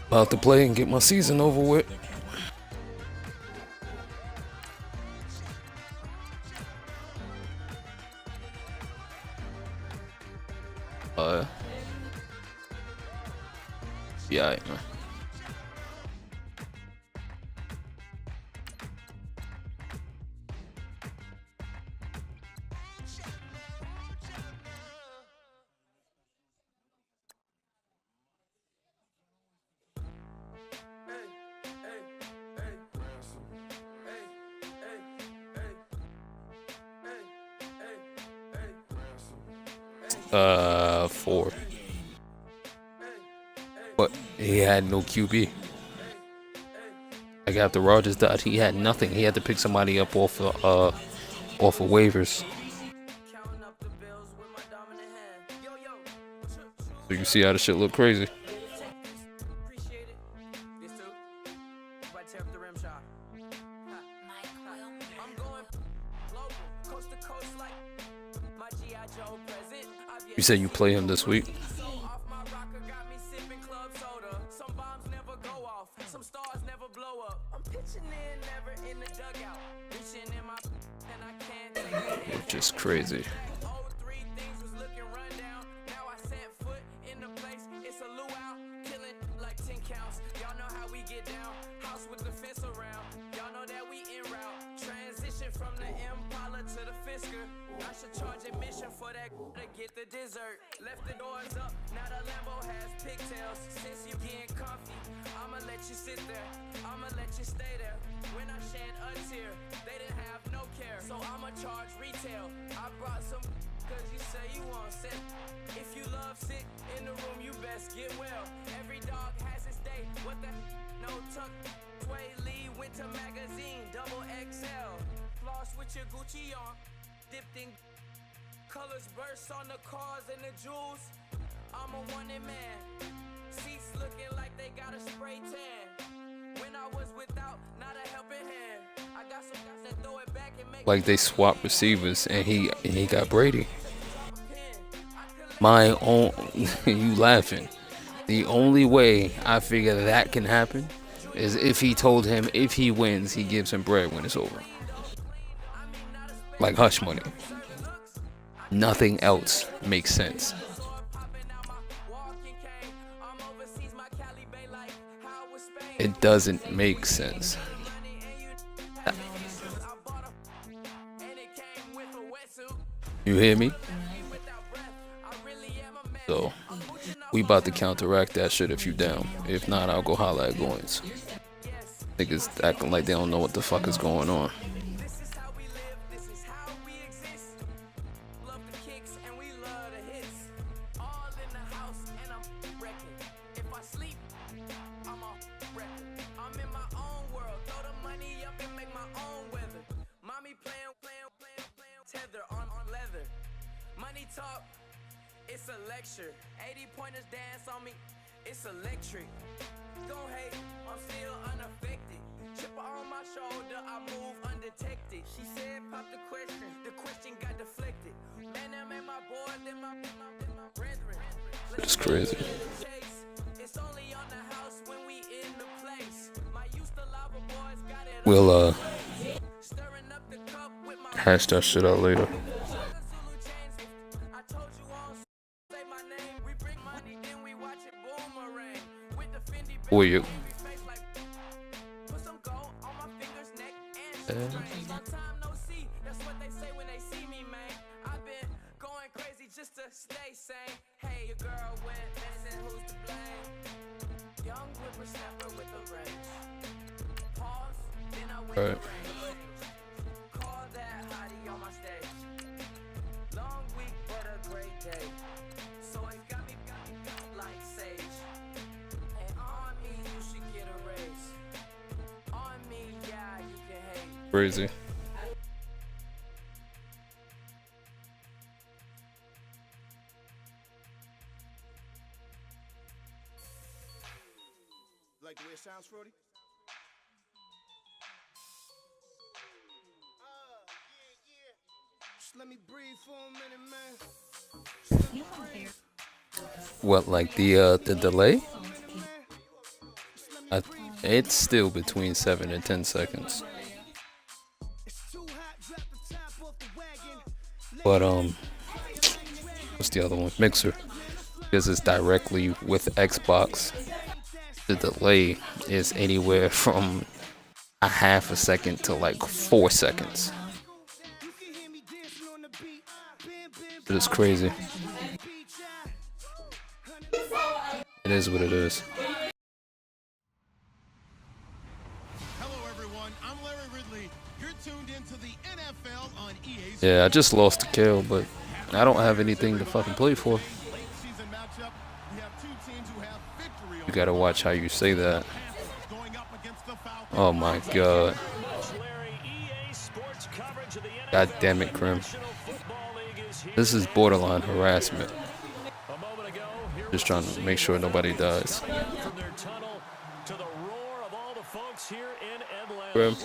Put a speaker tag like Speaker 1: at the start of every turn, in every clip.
Speaker 1: About to play and get my season over with. Uh, yeah, alright, man. Four. But he had no QB. Like after Rogers died, he had nothing. He had to pick somebody up off of waivers. So you see how the shit look crazy. You said you play him this week. Which is crazy.
Speaker 2: Left the doors up, now the Lambo has pigtails. Since you getting comfy, I'ma let you sit there, I'ma let you stay there. When I shed a tear, they didn't have no care, so I'ma charge retail. I brought some cause you say you want sick. If you love sick in the room, you best get well. Every dog has its day, what the no tuck. Sway Lee, Winter Magazine, double XL. Floss with your Gucci on, dipped in colors burst on the cars and the jewels. I'm a wanted man. Seats looking like they got a spray tan. When I was without, not a helping hand. I got some guys that throw it back and make
Speaker 1: Like they swapped receivers and he got Brady. My own you laughing. The only way I figure that can happen is if he told him if he wins, he gives him bread when it's over. Like hush money. Nothing else makes sense. It doesn't make sense. You hear me? So, we about to counteract that shit if you down. If not, I'll go holla at Goins. Niggas acting like they don't know what the fuck is going on.
Speaker 2: It's a lecture. 80 pointers dance on me. It's electric. Don't hate, I'm still unaffected. Chipper on my shoulder, I move undetected. She said, pop the question got deflected. Man, that made my boy, then my brethren.
Speaker 1: It's crazy.
Speaker 2: It's only on the house when we in the place. My used to lava boys got it.
Speaker 1: We'll hash that shit out later. Who are you? Alright. Crazy.
Speaker 3: Like the way it sounds, Frody? Just let me breathe for a minute, man.
Speaker 1: What, like the delay? It's still between 7 and 10 seconds. But what's the other one? Mixer, because it's directly with Xbox. The delay is anywhere from a half a second to like 4 seconds. It is crazy. It is what it is.
Speaker 4: Hello, everyone. I'm Larry Ridley. You're tuned into the NFL on EA.
Speaker 1: Yeah, I just lost to Kale, but I don't have anything to fucking play for.
Speaker 4: Late season matchup. We have two teams who have victory.
Speaker 1: You gotta watch how you say that.
Speaker 4: Going up against the Falcons.
Speaker 1: Oh my god. God damn it, Krim. This is borderline harassment. Just trying to make sure nobody dies. Krim,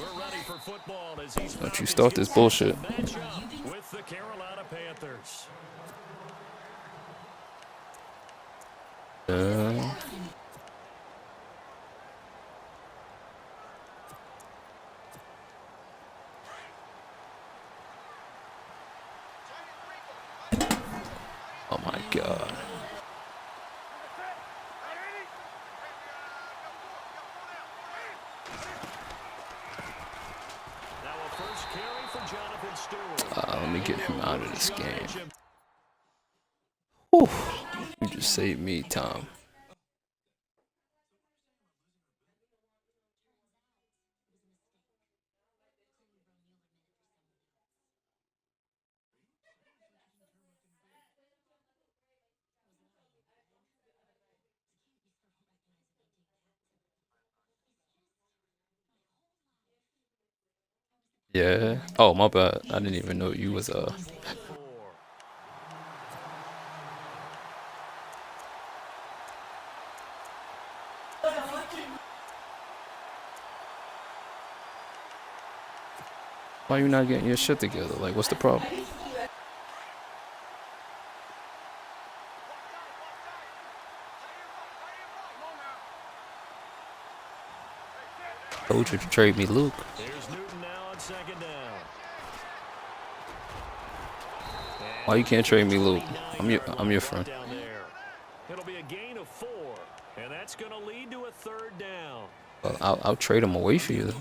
Speaker 1: don't you start this bullshit.
Speaker 5: With the Carolina Panthers.
Speaker 1: Oh my god.
Speaker 5: Now a first carry for Jonathan Stewart.
Speaker 1: Let me get him out of this game. Whew. You just saved me time. Yeah. Oh, my bad. I didn't even know you was Why you not getting your shit together? Like, what's the problem? Told you to trade me Luke.
Speaker 5: Here's Newton now on second down.
Speaker 1: Why you can't trade me Luke? I'm your friend.
Speaker 5: Down there. It'll be a gain of 4, and that's going to lead to a third down.
Speaker 1: Well, I'll trade him away for you.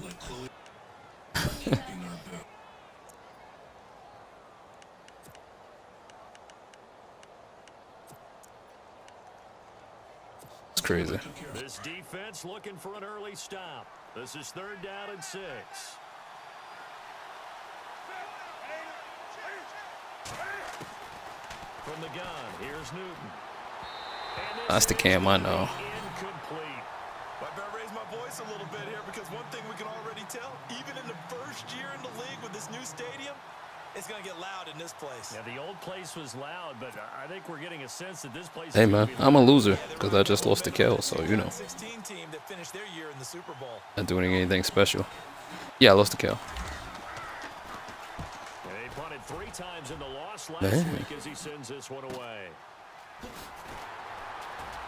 Speaker 1: It's crazy.
Speaker 5: This defense looking for an early stop. This is third down and 6. From the gun, here's Newton.
Speaker 1: That's the Cam I know.
Speaker 5: Incomplete.
Speaker 6: I better raise my voice a little bit here because one thing we can already tell, even in the first year in the league with this new stadium, it's going to get loud in this place.
Speaker 5: Yeah, the old place was loud, but I think we're getting a sense that this place
Speaker 1: Hey
Speaker 5: is
Speaker 1: man,
Speaker 5: gonna be
Speaker 1: I'm a loser because I just lost to Kel, so you know.
Speaker 6: 16 team that finished their year in the Super Bowl.
Speaker 1: Not doing anything special. Yeah, I lost to Kel.
Speaker 5: They punted 3 times in the loss last
Speaker 1: Man.
Speaker 5: week as he sends this one away.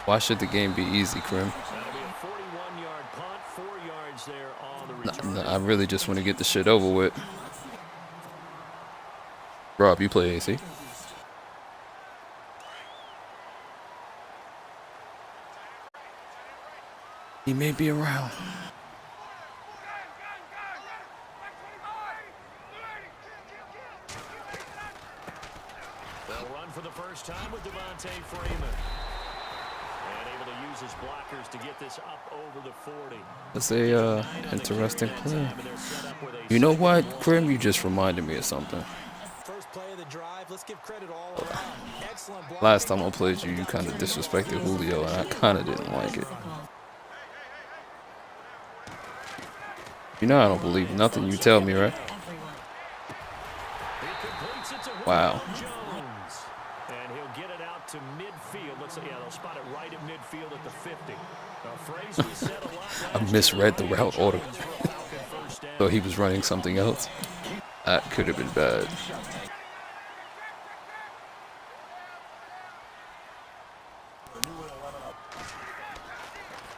Speaker 1: Why should the game be easy, Krim?
Speaker 5: That'll be a 41-yard punt, 4 yards there on the return.
Speaker 1: I really just want to get the shit over with. Rob, you play AC? He may be around.
Speaker 5: They'll run for the first time with Devontae Freeman. And able to use his blockers to get this up over the 40.
Speaker 1: That's a interesting play. You know what, Krim? You just reminded me of something.
Speaker 6: First play of the drive, let's give credit all around. Excellent block.
Speaker 1: Last time I played you, you kind of disrespected Julio, and I kind of didn't like it. You know I don't believe nothing you tell me, right?
Speaker 5: He completes it to
Speaker 1: Wow.
Speaker 5: Jones. And he'll get it out to midfield. Looks like, yeah, they'll spot it right at midfield at the 50. A phrase we said a lot
Speaker 1: I
Speaker 5: last
Speaker 1: misread the
Speaker 5: year.
Speaker 1: route order.
Speaker 5: Falcon first down.
Speaker 1: So he was running something else. That could have been bad.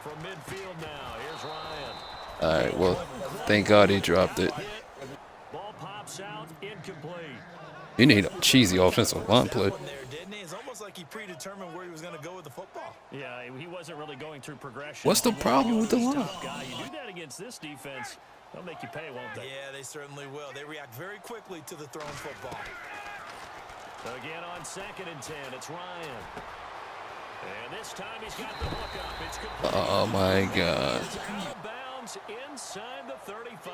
Speaker 5: from midfield now. Here's Ryan.
Speaker 1: All right, well, thank God he dropped it.
Speaker 5: Ball pops out, incomplete.
Speaker 1: You need a cheesy offensive line play.
Speaker 6: There, didn't he? It's almost like he predetermined where he was going to go with the football.
Speaker 5: Yeah, he wasn't really going through progression.
Speaker 1: What's the problem with the line?
Speaker 5: You do that against this defense, they'll make you pay, won't they?
Speaker 6: Yeah, they certainly will. They react very quickly to the thrown football.
Speaker 5: Again on 2nd and 10, it's Ryan. And this time he's got the hook up. It's complete.
Speaker 1: Oh my God.
Speaker 5: It's out of bounds inside the 35.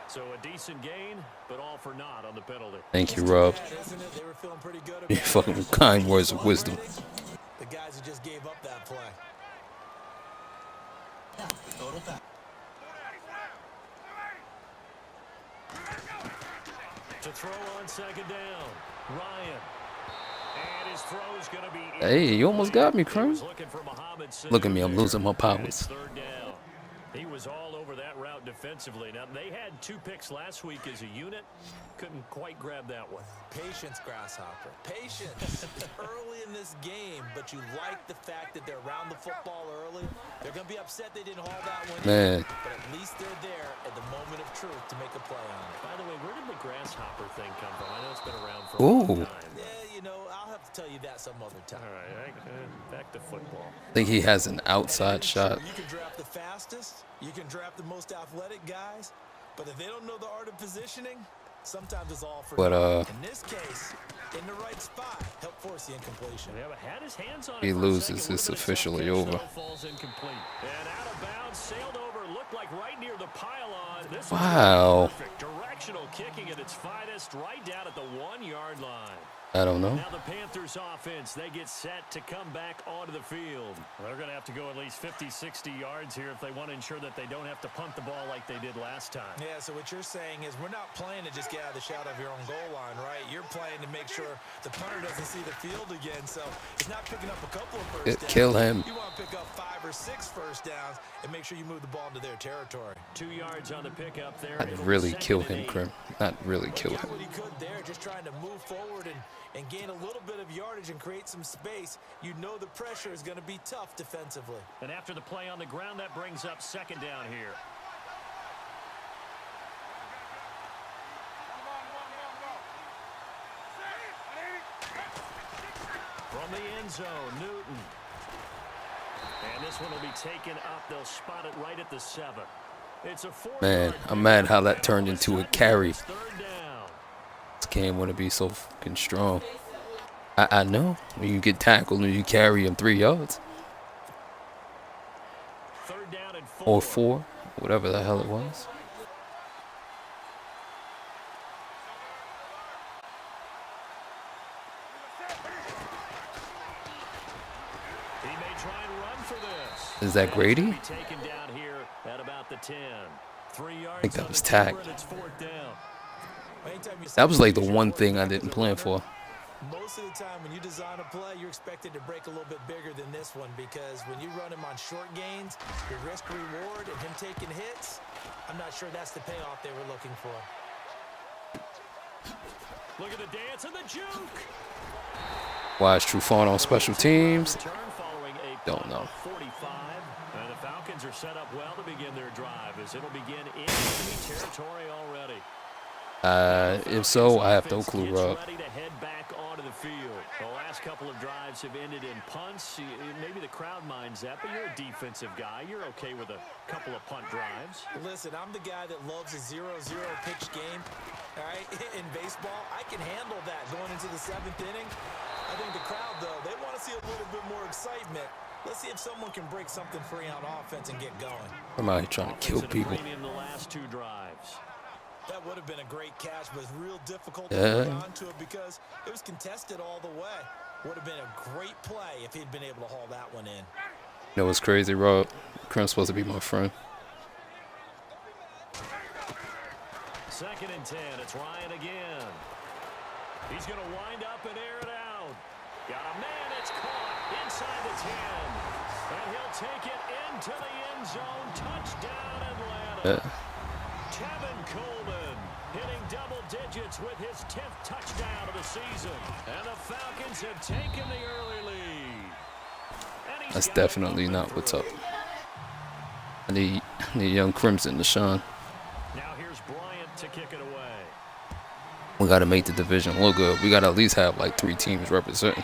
Speaker 5: So a decent gain, but all for naught on the penalty.
Speaker 1: Thank you, Rob.
Speaker 6: Isn't it? They were feeling pretty good about
Speaker 1: You fucking kind words of wisdom.
Speaker 6: the guys who just gave up that play.
Speaker 5: To throw on 2nd down, Ryan. And his throw's going to be...
Speaker 1: Hey, you almost got me, Crum.
Speaker 5: looking for Muhammad
Speaker 1: Look at me, I'm
Speaker 5: there.
Speaker 1: losing my
Speaker 5: And it's
Speaker 1: powers.
Speaker 5: 3rd down. He was all over that route defensively. Now, they had 2 picks last week as a unit. Couldn't quite grab that one.
Speaker 6: Patience, Grasshopper. Patience. Early in this game, but you like the fact that they're around the football early. They're going to be upset they didn't haul that one
Speaker 1: Man.
Speaker 6: in, but at least they're there at the moment of truth to make a play on it.
Speaker 5: By the way, where did the grasshopper thing come from? I know it's been around for a
Speaker 1: Ooh.
Speaker 5: long time.
Speaker 6: Yeah, you know, I'll have to tell you that some other time.
Speaker 5: All right, back to football.
Speaker 1: I think he has an outside shot.
Speaker 6: You can draft the fastest, you can draft the most athletic guys, but if they don't know the art of positioning, sometimes it's all for
Speaker 1: But,
Speaker 6: naught. In this case, in the right spot, help force the incompletion.
Speaker 5: Yeah, but had his hands on
Speaker 1: He
Speaker 5: it for a
Speaker 1: loses,
Speaker 5: second.
Speaker 1: it's
Speaker 5: Would've been a tough
Speaker 1: officially
Speaker 5: catch,
Speaker 1: over.
Speaker 5: though. Falls incomplete. And out of bounds, sailed over, looked like right near the pylon. This was
Speaker 1: Wow.
Speaker 5: perfect. Directional kicking at its finest, right down at the 1-yard line.
Speaker 1: I don't know.
Speaker 5: Now the Panthers offense, they get set to come back onto the field. They're going to have to go at least 50, 60 yards here if they want to ensure that they don't have to punt the ball like they did last time.
Speaker 6: Yeah, so what you're saying is we're not playing to just get out of the shadow of your own goal line, right? You're playing to make sure the punter doesn't see the field again, so it's not picking up a couple of first downs.
Speaker 1: Kill him.
Speaker 6: You want to pick up 5 or 6 first downs and make sure you move the ball into their territory.
Speaker 5: 2 yards on the pickup there.
Speaker 1: I'd
Speaker 5: It'll
Speaker 1: really
Speaker 5: be
Speaker 1: kill
Speaker 5: 2nd and
Speaker 1: him,
Speaker 5: 8.
Speaker 1: Krim. Not really kill
Speaker 6: Got
Speaker 1: him.
Speaker 6: what he could there, just trying to move forward and gain a little bit of yardage and create some space. You know the pressure is going to be tough defensively.
Speaker 5: And after the play on the ground, that brings up 2nd down here. From the end zone, Newton. And this one will be taken up. They'll spot it right at the 7. It's a 4-yard
Speaker 1: Man, I'm mad how that
Speaker 5: pickup.
Speaker 1: turned into a carry.
Speaker 5: It's 3rd down.
Speaker 1: This game want to be so fucking strong. I know. When you get tackled and you carry him 3 yards.
Speaker 5: 3rd down and 4.
Speaker 1: Or 4. Whatever the hell it was.
Speaker 5: He may try and run for this.
Speaker 1: Is that Grady?
Speaker 5: Be taken down here at about the 10. 3 yards.
Speaker 1: I think that
Speaker 5: on
Speaker 1: was
Speaker 5: the cover,
Speaker 1: tagged.
Speaker 5: and it's 4th down.
Speaker 6: Anytime you
Speaker 1: That was like the one thing I didn't plan for.
Speaker 6: Most of the time when you design a play, you're expected to break a little bit bigger than this one because when you run him on short gains, your risk reward and him taking hits, I'm not sure that's the payoff they were looking for.
Speaker 5: Look at the dance and the juke.
Speaker 1: Why is Trufant on special teams?
Speaker 5: Return following a
Speaker 1: Don't
Speaker 5: punt
Speaker 1: know.
Speaker 5: of 45. And the Falcons are set up well to begin their drive as it'll begin in enemy territory already.
Speaker 1: If so, I have no
Speaker 5: Offense
Speaker 1: clue,
Speaker 5: gets
Speaker 1: Rob.
Speaker 5: ready to head back onto the field. The last couple of drives have ended in punts. Maybe the crowd minds that, but you're a defensive guy. You're okay with a couple of punt drives.
Speaker 6: Listen, I'm the guy that loves a 0-0 pitch game. All right, in baseball, I can handle that going into the 7th inning. I think the crowd, though, they want to see a little bit more excitement. Let's see if someone can break something free on offense and get going.
Speaker 1: I'm out here trying to kill
Speaker 5: Offense at a
Speaker 1: people.
Speaker 5: premium the last 2 drives.
Speaker 6: That would have been a great catch, but it's real difficult to
Speaker 1: Yeah.
Speaker 6: hold on to it because it was contested all the way. Would have been a great play if he'd been able to haul that one in.
Speaker 1: You know what's crazy, Rob? Krim's supposed to be my friend.
Speaker 5: 2nd and 10. It's Ryan again. He's going to wind up and air it out. Got a man. It's caught inside the 10. And he'll take it into the end zone. Touchdown, Atlanta. Kevin Coleman hitting double digits with his 10th touchdown of the season. And the Falcons have taken the early lead. And
Speaker 1: That's definitely not what's up. I need young Crimson to shine.
Speaker 5: Now here's Bryant to kick it away.
Speaker 1: We got to make the division look good. We got to at least have like 3 teams representing,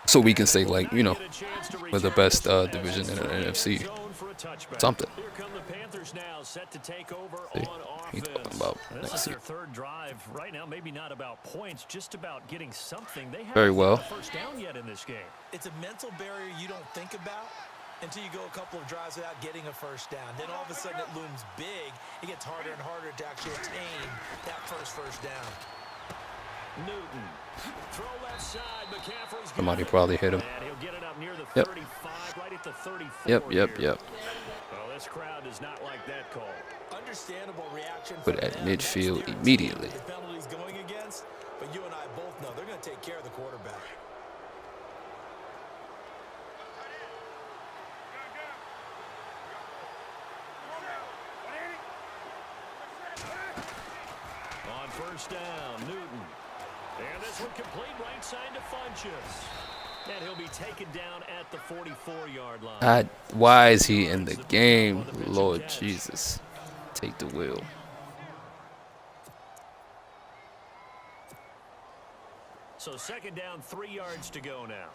Speaker 1: so we can say like, you know, we're the best division in the NFC. Something.
Speaker 5: Here come the Panthers now, set to take over
Speaker 1: See,
Speaker 5: on
Speaker 1: he's
Speaker 5: offense.
Speaker 1: talking about
Speaker 5: This
Speaker 1: next
Speaker 5: is
Speaker 1: season.
Speaker 5: their third drive right now. Maybe not about points, just about getting something. They haven't
Speaker 1: Very well.
Speaker 5: gotten a first down yet in this game.
Speaker 6: It's a mental barrier you don't think about until you go a couple of drives without getting a first down. Then all of a sudden it looms big. It gets harder and harder to actually attain that first down.
Speaker 5: Newton. Throw left side. McCaffrey's got
Speaker 1: Somebody
Speaker 5: it.
Speaker 1: probably hit him.
Speaker 5: And he'll get it up near the
Speaker 1: Yep.
Speaker 5: 35, right at the 34
Speaker 1: Yep.
Speaker 5: here. Well, this crowd does not like that call.
Speaker 6: Understandable reaction
Speaker 1: Put
Speaker 6: from
Speaker 1: at
Speaker 6: them.
Speaker 1: midfield
Speaker 6: That's their
Speaker 1: immediately.
Speaker 6: team, the penalties going against, but you and I both know they're going to take care of the quarterback.
Speaker 5: On first down, Newton. And this one complete right side to Funchess. And he'll be taken down at the 44-yard line.
Speaker 1: Why is he in the game? Lord Jesus. Take the wheel.
Speaker 5: So second down, 3 yards to go now.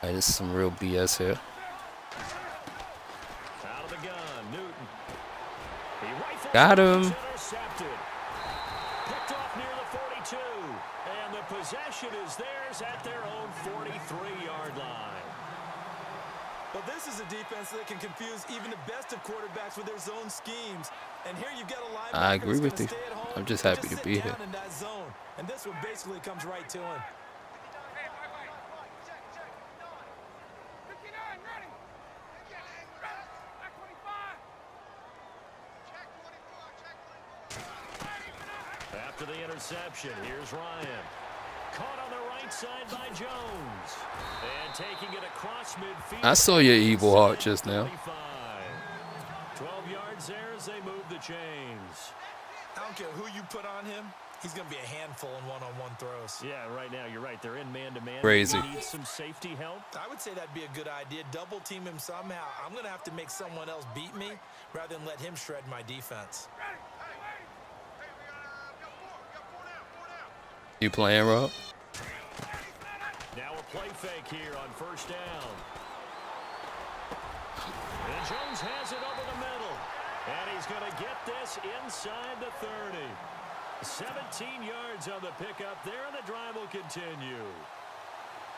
Speaker 1: This is some real BS here.
Speaker 5: Out of the gun, Newton. He rifles
Speaker 1: Got
Speaker 5: it,
Speaker 1: him.
Speaker 5: he's intercepted. Picked off near the 42. And the possession is theirs at their own 43-yard line.
Speaker 6: But this is a defense that can confuse even the best of quarterbacks with their zone schemes. And here you've got a linebacker
Speaker 1: I agree
Speaker 6: who's
Speaker 1: with
Speaker 6: gonna
Speaker 1: you.
Speaker 6: stay at home
Speaker 1: I'm just
Speaker 6: and
Speaker 1: happy to
Speaker 6: sit
Speaker 1: be
Speaker 6: down
Speaker 1: here.
Speaker 6: in that zone. And this one basically comes right to him.
Speaker 5: After the interception, here's Ryan. Caught on the right side by Jones. And taking it across midfield.
Speaker 1: I saw your evil heart just now.
Speaker 5: 25. 12 yards there as they move the chains.
Speaker 6: I don't care who you put on him. He's going to be a handful in one-on-one throws.
Speaker 5: Yeah, right now, you're right. They're in man-to-man.
Speaker 1: Crazy.
Speaker 5: He needs some safety help.
Speaker 6: I would say that'd be a good idea. Double team him somehow. I'm going to have to make someone else beat me rather than let him shred my defense.
Speaker 1: You playing, Rob?
Speaker 5: Now a play fake here on first down. And Jones has it over the middle. And he's going to get this inside the 30. 17 yards on the pickup there, and the drive will continue.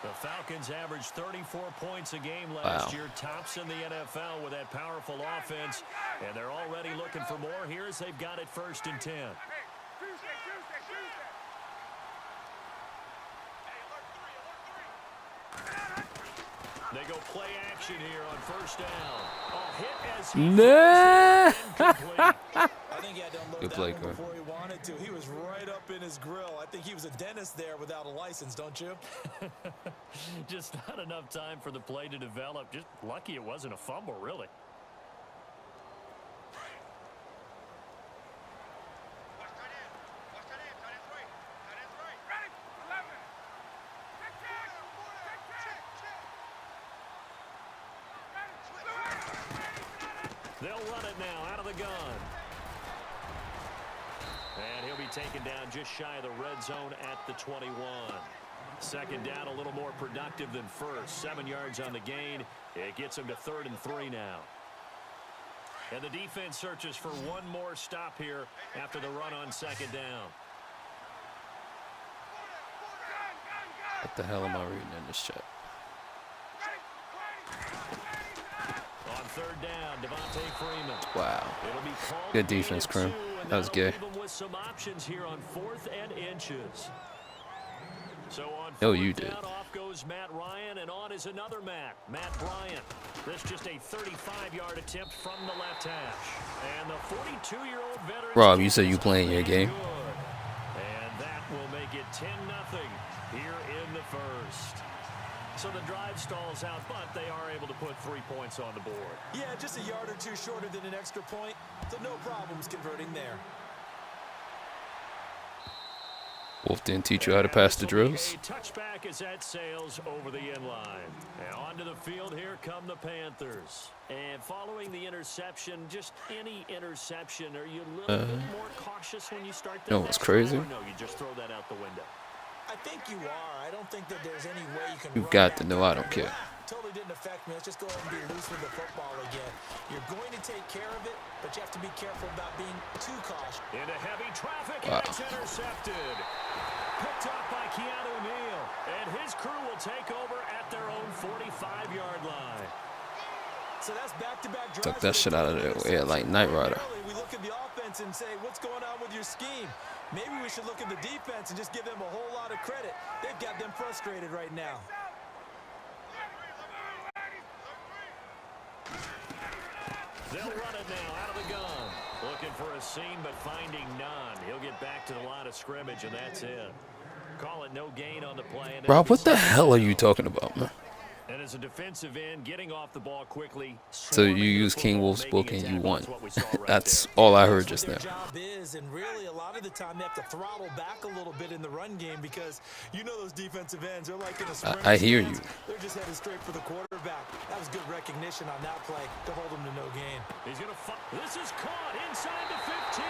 Speaker 5: The Falcons averaged 34 points a game last year, tops in the NFL with that powerful offense, and they're already looking for more here as they've got it 1st and 10. They go play action here on first down. Oh, hit as he
Speaker 1: Nah.
Speaker 5: incomplete.
Speaker 6: I think he had to unload
Speaker 1: Good
Speaker 6: that
Speaker 1: play,
Speaker 6: one
Speaker 1: Corey.
Speaker 6: before he wanted to. He was right up in his grill. I think he was a dentist there without a license, don't you?
Speaker 5: Just not enough time for the play to develop. Just lucky it wasn't a fumble, really. They'll run it now out of the gun. And he'll be taken down just shy of the red zone at the 21. Second down, a little more productive than first. 7 yards on the gain. It gets him to 3rd and 3 now. And the defense searches for one more stop here after the run on second down.
Speaker 1: What the hell am I reading in this chat?
Speaker 5: On third down, Devontae Freeman.
Speaker 1: Wow.
Speaker 5: It'll be called
Speaker 1: Good defense,
Speaker 5: gain of
Speaker 1: Krim.
Speaker 5: 2, and
Speaker 1: That was
Speaker 5: that'll
Speaker 1: gay.
Speaker 5: leave them with some options here on 4th and inches. So on
Speaker 1: No,
Speaker 5: 4th
Speaker 1: you
Speaker 5: down,
Speaker 1: did.
Speaker 5: off goes Matt Ryan, and on is another Matt Bryant. This just a 35-yard attempt from the left hash. And the 42-year-old veteran.
Speaker 1: Rob, you said you playing your game.
Speaker 5: And that will make it 10-0 here in the first. So the drive stalls out, but they are able to put 3 points on the board.
Speaker 6: Yeah, just a yard or two shorter than an extra point, so no problems converting there.
Speaker 1: Wolf didn't teach you how to pass the drills.
Speaker 5: A touchback as that sails over the end line. And onto the field, here come the Panthers. And following the interception, just any interception, are you a little bit more cautious when you start that?
Speaker 1: You know what's crazy?
Speaker 5: Or no, you just throw that out the window.
Speaker 6: I think you are. I don't think that there's any way you can.
Speaker 1: You
Speaker 6: run
Speaker 1: got
Speaker 6: that
Speaker 1: to know I
Speaker 6: play.
Speaker 1: don't care.
Speaker 6: Totally didn't affect me. Let's just go ahead and be loose with the football again. You're going to take care of it, but you have to be careful about being too cautious.
Speaker 5: Into heavy traffic,
Speaker 1: Wow.
Speaker 5: and it's intercepted. Picked up by Keanu Neal, and his crew will take over at their own 45-yard line.
Speaker 6: So that's back-to-back drives.
Speaker 1: Took that shit out of there. Yeah, like Knight Rider.
Speaker 6: We look at the offense and say, what's going on with your scheme? Maybe we should look at the defense and just give them a whole lot of credit. They've got them frustrated right now.
Speaker 5: They'll run it now out of the gun. Looking for a seam, but finding none. He'll get back to the line of scrimmage, and that's it. Call it no gain on the play.
Speaker 1: Rob, what the hell are you talking about, man?
Speaker 5: And as a defensive end, getting off the ball quickly.
Speaker 1: So you use King Wolf's book and you won. That's all I heard just now.
Speaker 6: Their job is, and really a lot of the time they have to throttle back a little bit in the run game because you know those defensive ends are like in a sprint.
Speaker 1: I hear you.
Speaker 6: They're just headed straight for the quarterback. That was good recognition on that play to hold him to no gain.
Speaker 5: He's going to this is caught inside the 15.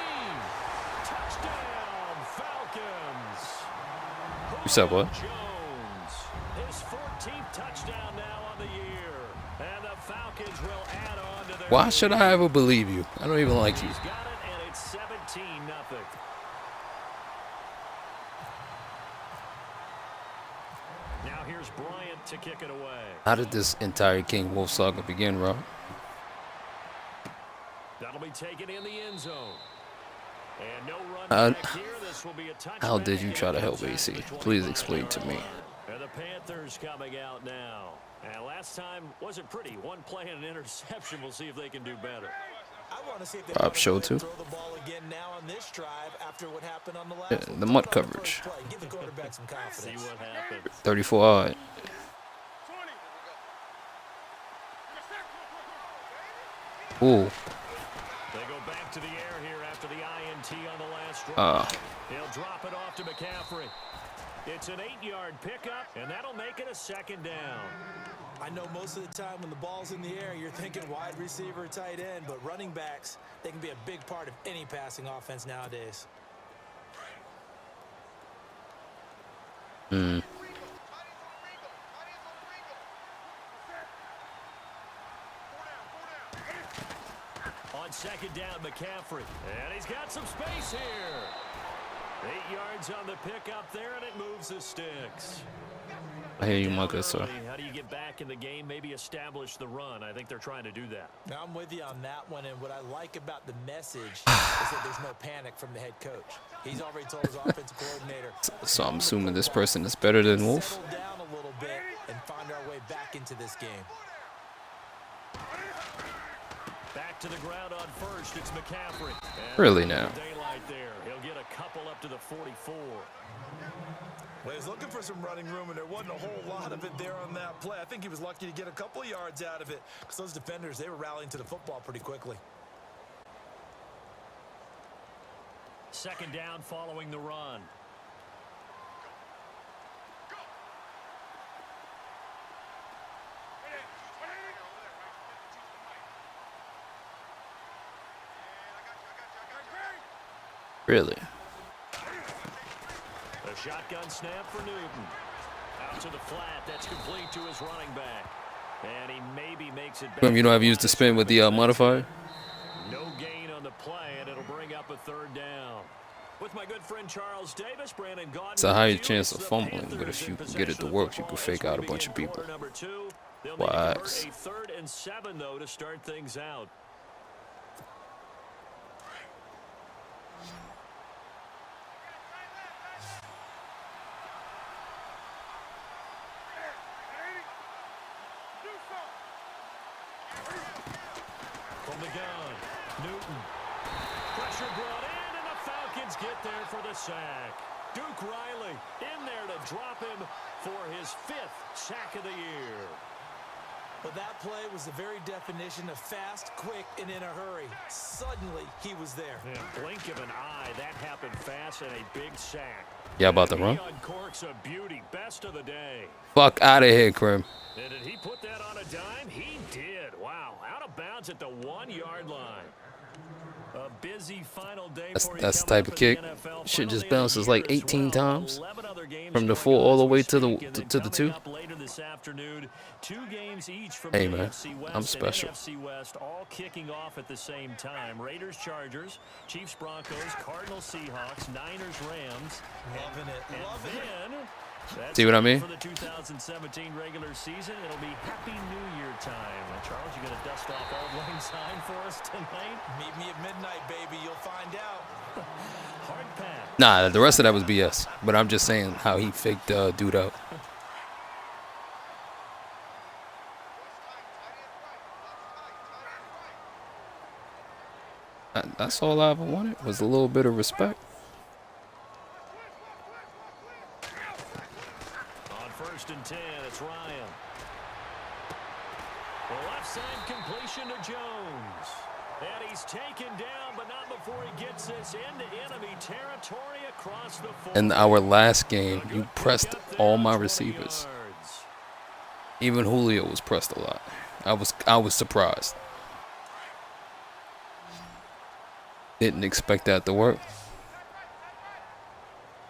Speaker 5: Touchdown, Falcons.
Speaker 1: You said what?
Speaker 5: Jones, his 14th touchdown now on the year. And the Falcons will add on to their
Speaker 1: Why should I ever believe you? I don't even like you.
Speaker 5: He's got it, and it's 17-0. Now here's Bryant to kick it away.
Speaker 1: How did this entire King Wolf saga begin, Rob?
Speaker 5: That'll be taken in the end zone. And no run back here. This will be a touchback.
Speaker 1: How did you try to help AC? Please explain to me.
Speaker 5: And the Panthers coming out now. And last time wasn't pretty. One play and an interception. We'll see if they can do better.
Speaker 6: I want to see if they
Speaker 1: Rob show too.
Speaker 6: throw the ball again now on this drive after what happened on the last
Speaker 1: Yeah,
Speaker 6: one.
Speaker 1: the mud coverage.
Speaker 6: Play. Give the quarterback some confidence.
Speaker 5: See what happens.
Speaker 1: 34 odd. Ooh.
Speaker 5: They go back to the air here after the INT on the last drive. He'll drop it off to McCaffrey. It's an 8-yard pickup, and that'll make it a second down.
Speaker 6: I know most of the time when the ball's in the air, you're thinking wide receiver, tight end, but running backs, they can be a big part of any passing offense nowadays.
Speaker 5: On second down, McCaffrey. And he's got some space here. 8 yards on the pickup there, and it moves the sticks.
Speaker 1: I hear you, my good sir.
Speaker 5: How do you get back in the game, maybe establish the run? I think they're trying to do that.
Speaker 6: Now, I'm with you on that one, and what I like about the message is that there's no panic from the head coach. He's already told his offensive coordinator.
Speaker 1: So I'm assuming this person is better than Wolf?
Speaker 6: Settle down a little bit and find our way back into this game.
Speaker 5: Back to the ground on first, it's McCaffrey. And
Speaker 1: Really now?
Speaker 5: daylight there. He'll get a couple up to the 44.
Speaker 6: Well, he was looking for some running room, and there wasn't a whole lot of it there on that play. I think he was lucky to get a couple of yards out of it because those defenders, they were rallying to the football pretty quickly.
Speaker 5: Second down following the run.
Speaker 1: Really?
Speaker 5: A shotgun snap for Newton. Out to the flat. That's complete to his running back. And he maybe makes it back.
Speaker 1: You know I've used the spin with the modifier?
Speaker 5: No gain on the play, and it'll bring up a third down. With my good friend Charles Davis, Brandon Gaudin.
Speaker 1: It's a higher chance of fumbling, but if you can get it to work, you can fake out a bunch of people. Wax.
Speaker 5: A 3rd and 7, though, to start things out. From the gun, Newton. Pressure brought in, and the Falcons get there for the sack. Duke Riley in there to drop him for his 5th sack of the year.
Speaker 6: But that play was the very definition of fast, quick, and in a hurry. Suddenly, he was there.
Speaker 5: And blink of an eye, that happened fast, and a big sack.
Speaker 1: Yeah, about to run.
Speaker 5: He uncorks a beauty. Best of the day.
Speaker 1: Fuck out of here, Krim.
Speaker 5: And did he put that on a dime? He did. Wow. Out of bounds at the 1-yard line. A busy final day for
Speaker 1: That's the type of kick. Shit just bounces like 18 times from the 4
Speaker 5: 4
Speaker 1: all the way to the 2.
Speaker 5: Later this afternoon, 2 games each from
Speaker 1: Hey,
Speaker 5: the
Speaker 1: man,
Speaker 5: AFC West
Speaker 1: I'm special.
Speaker 5: and NFC West, all kicking off at the same time. Raiders, Chargers, Chiefs, Broncos, Cardinals, Seahawks, Niners, Rams.
Speaker 6: Loving it.
Speaker 5: And
Speaker 6: Loving it.
Speaker 5: then that's
Speaker 1: See what I
Speaker 5: it
Speaker 1: mean?
Speaker 5: for the 2017 regular season. It'll be Happy New Year time. Charles, you gonna dust off Old Lang Syne for us tonight?
Speaker 6: Meet me at midnight, baby. You'll find out.
Speaker 5: Hard pass.
Speaker 1: Nah, the rest of that was BS. But I'm just saying how he faked dude out. That's all I ever wanted was a little bit of respect.
Speaker 5: On 1st and 10, it's Ryan. The left side completion to Jones. And he's taken down, but not before he gets this into enemy territory across the 40.
Speaker 1: In our last game, you pressed all my receivers. Even Julio was pressed a lot. I was surprised. Didn't expect that to work.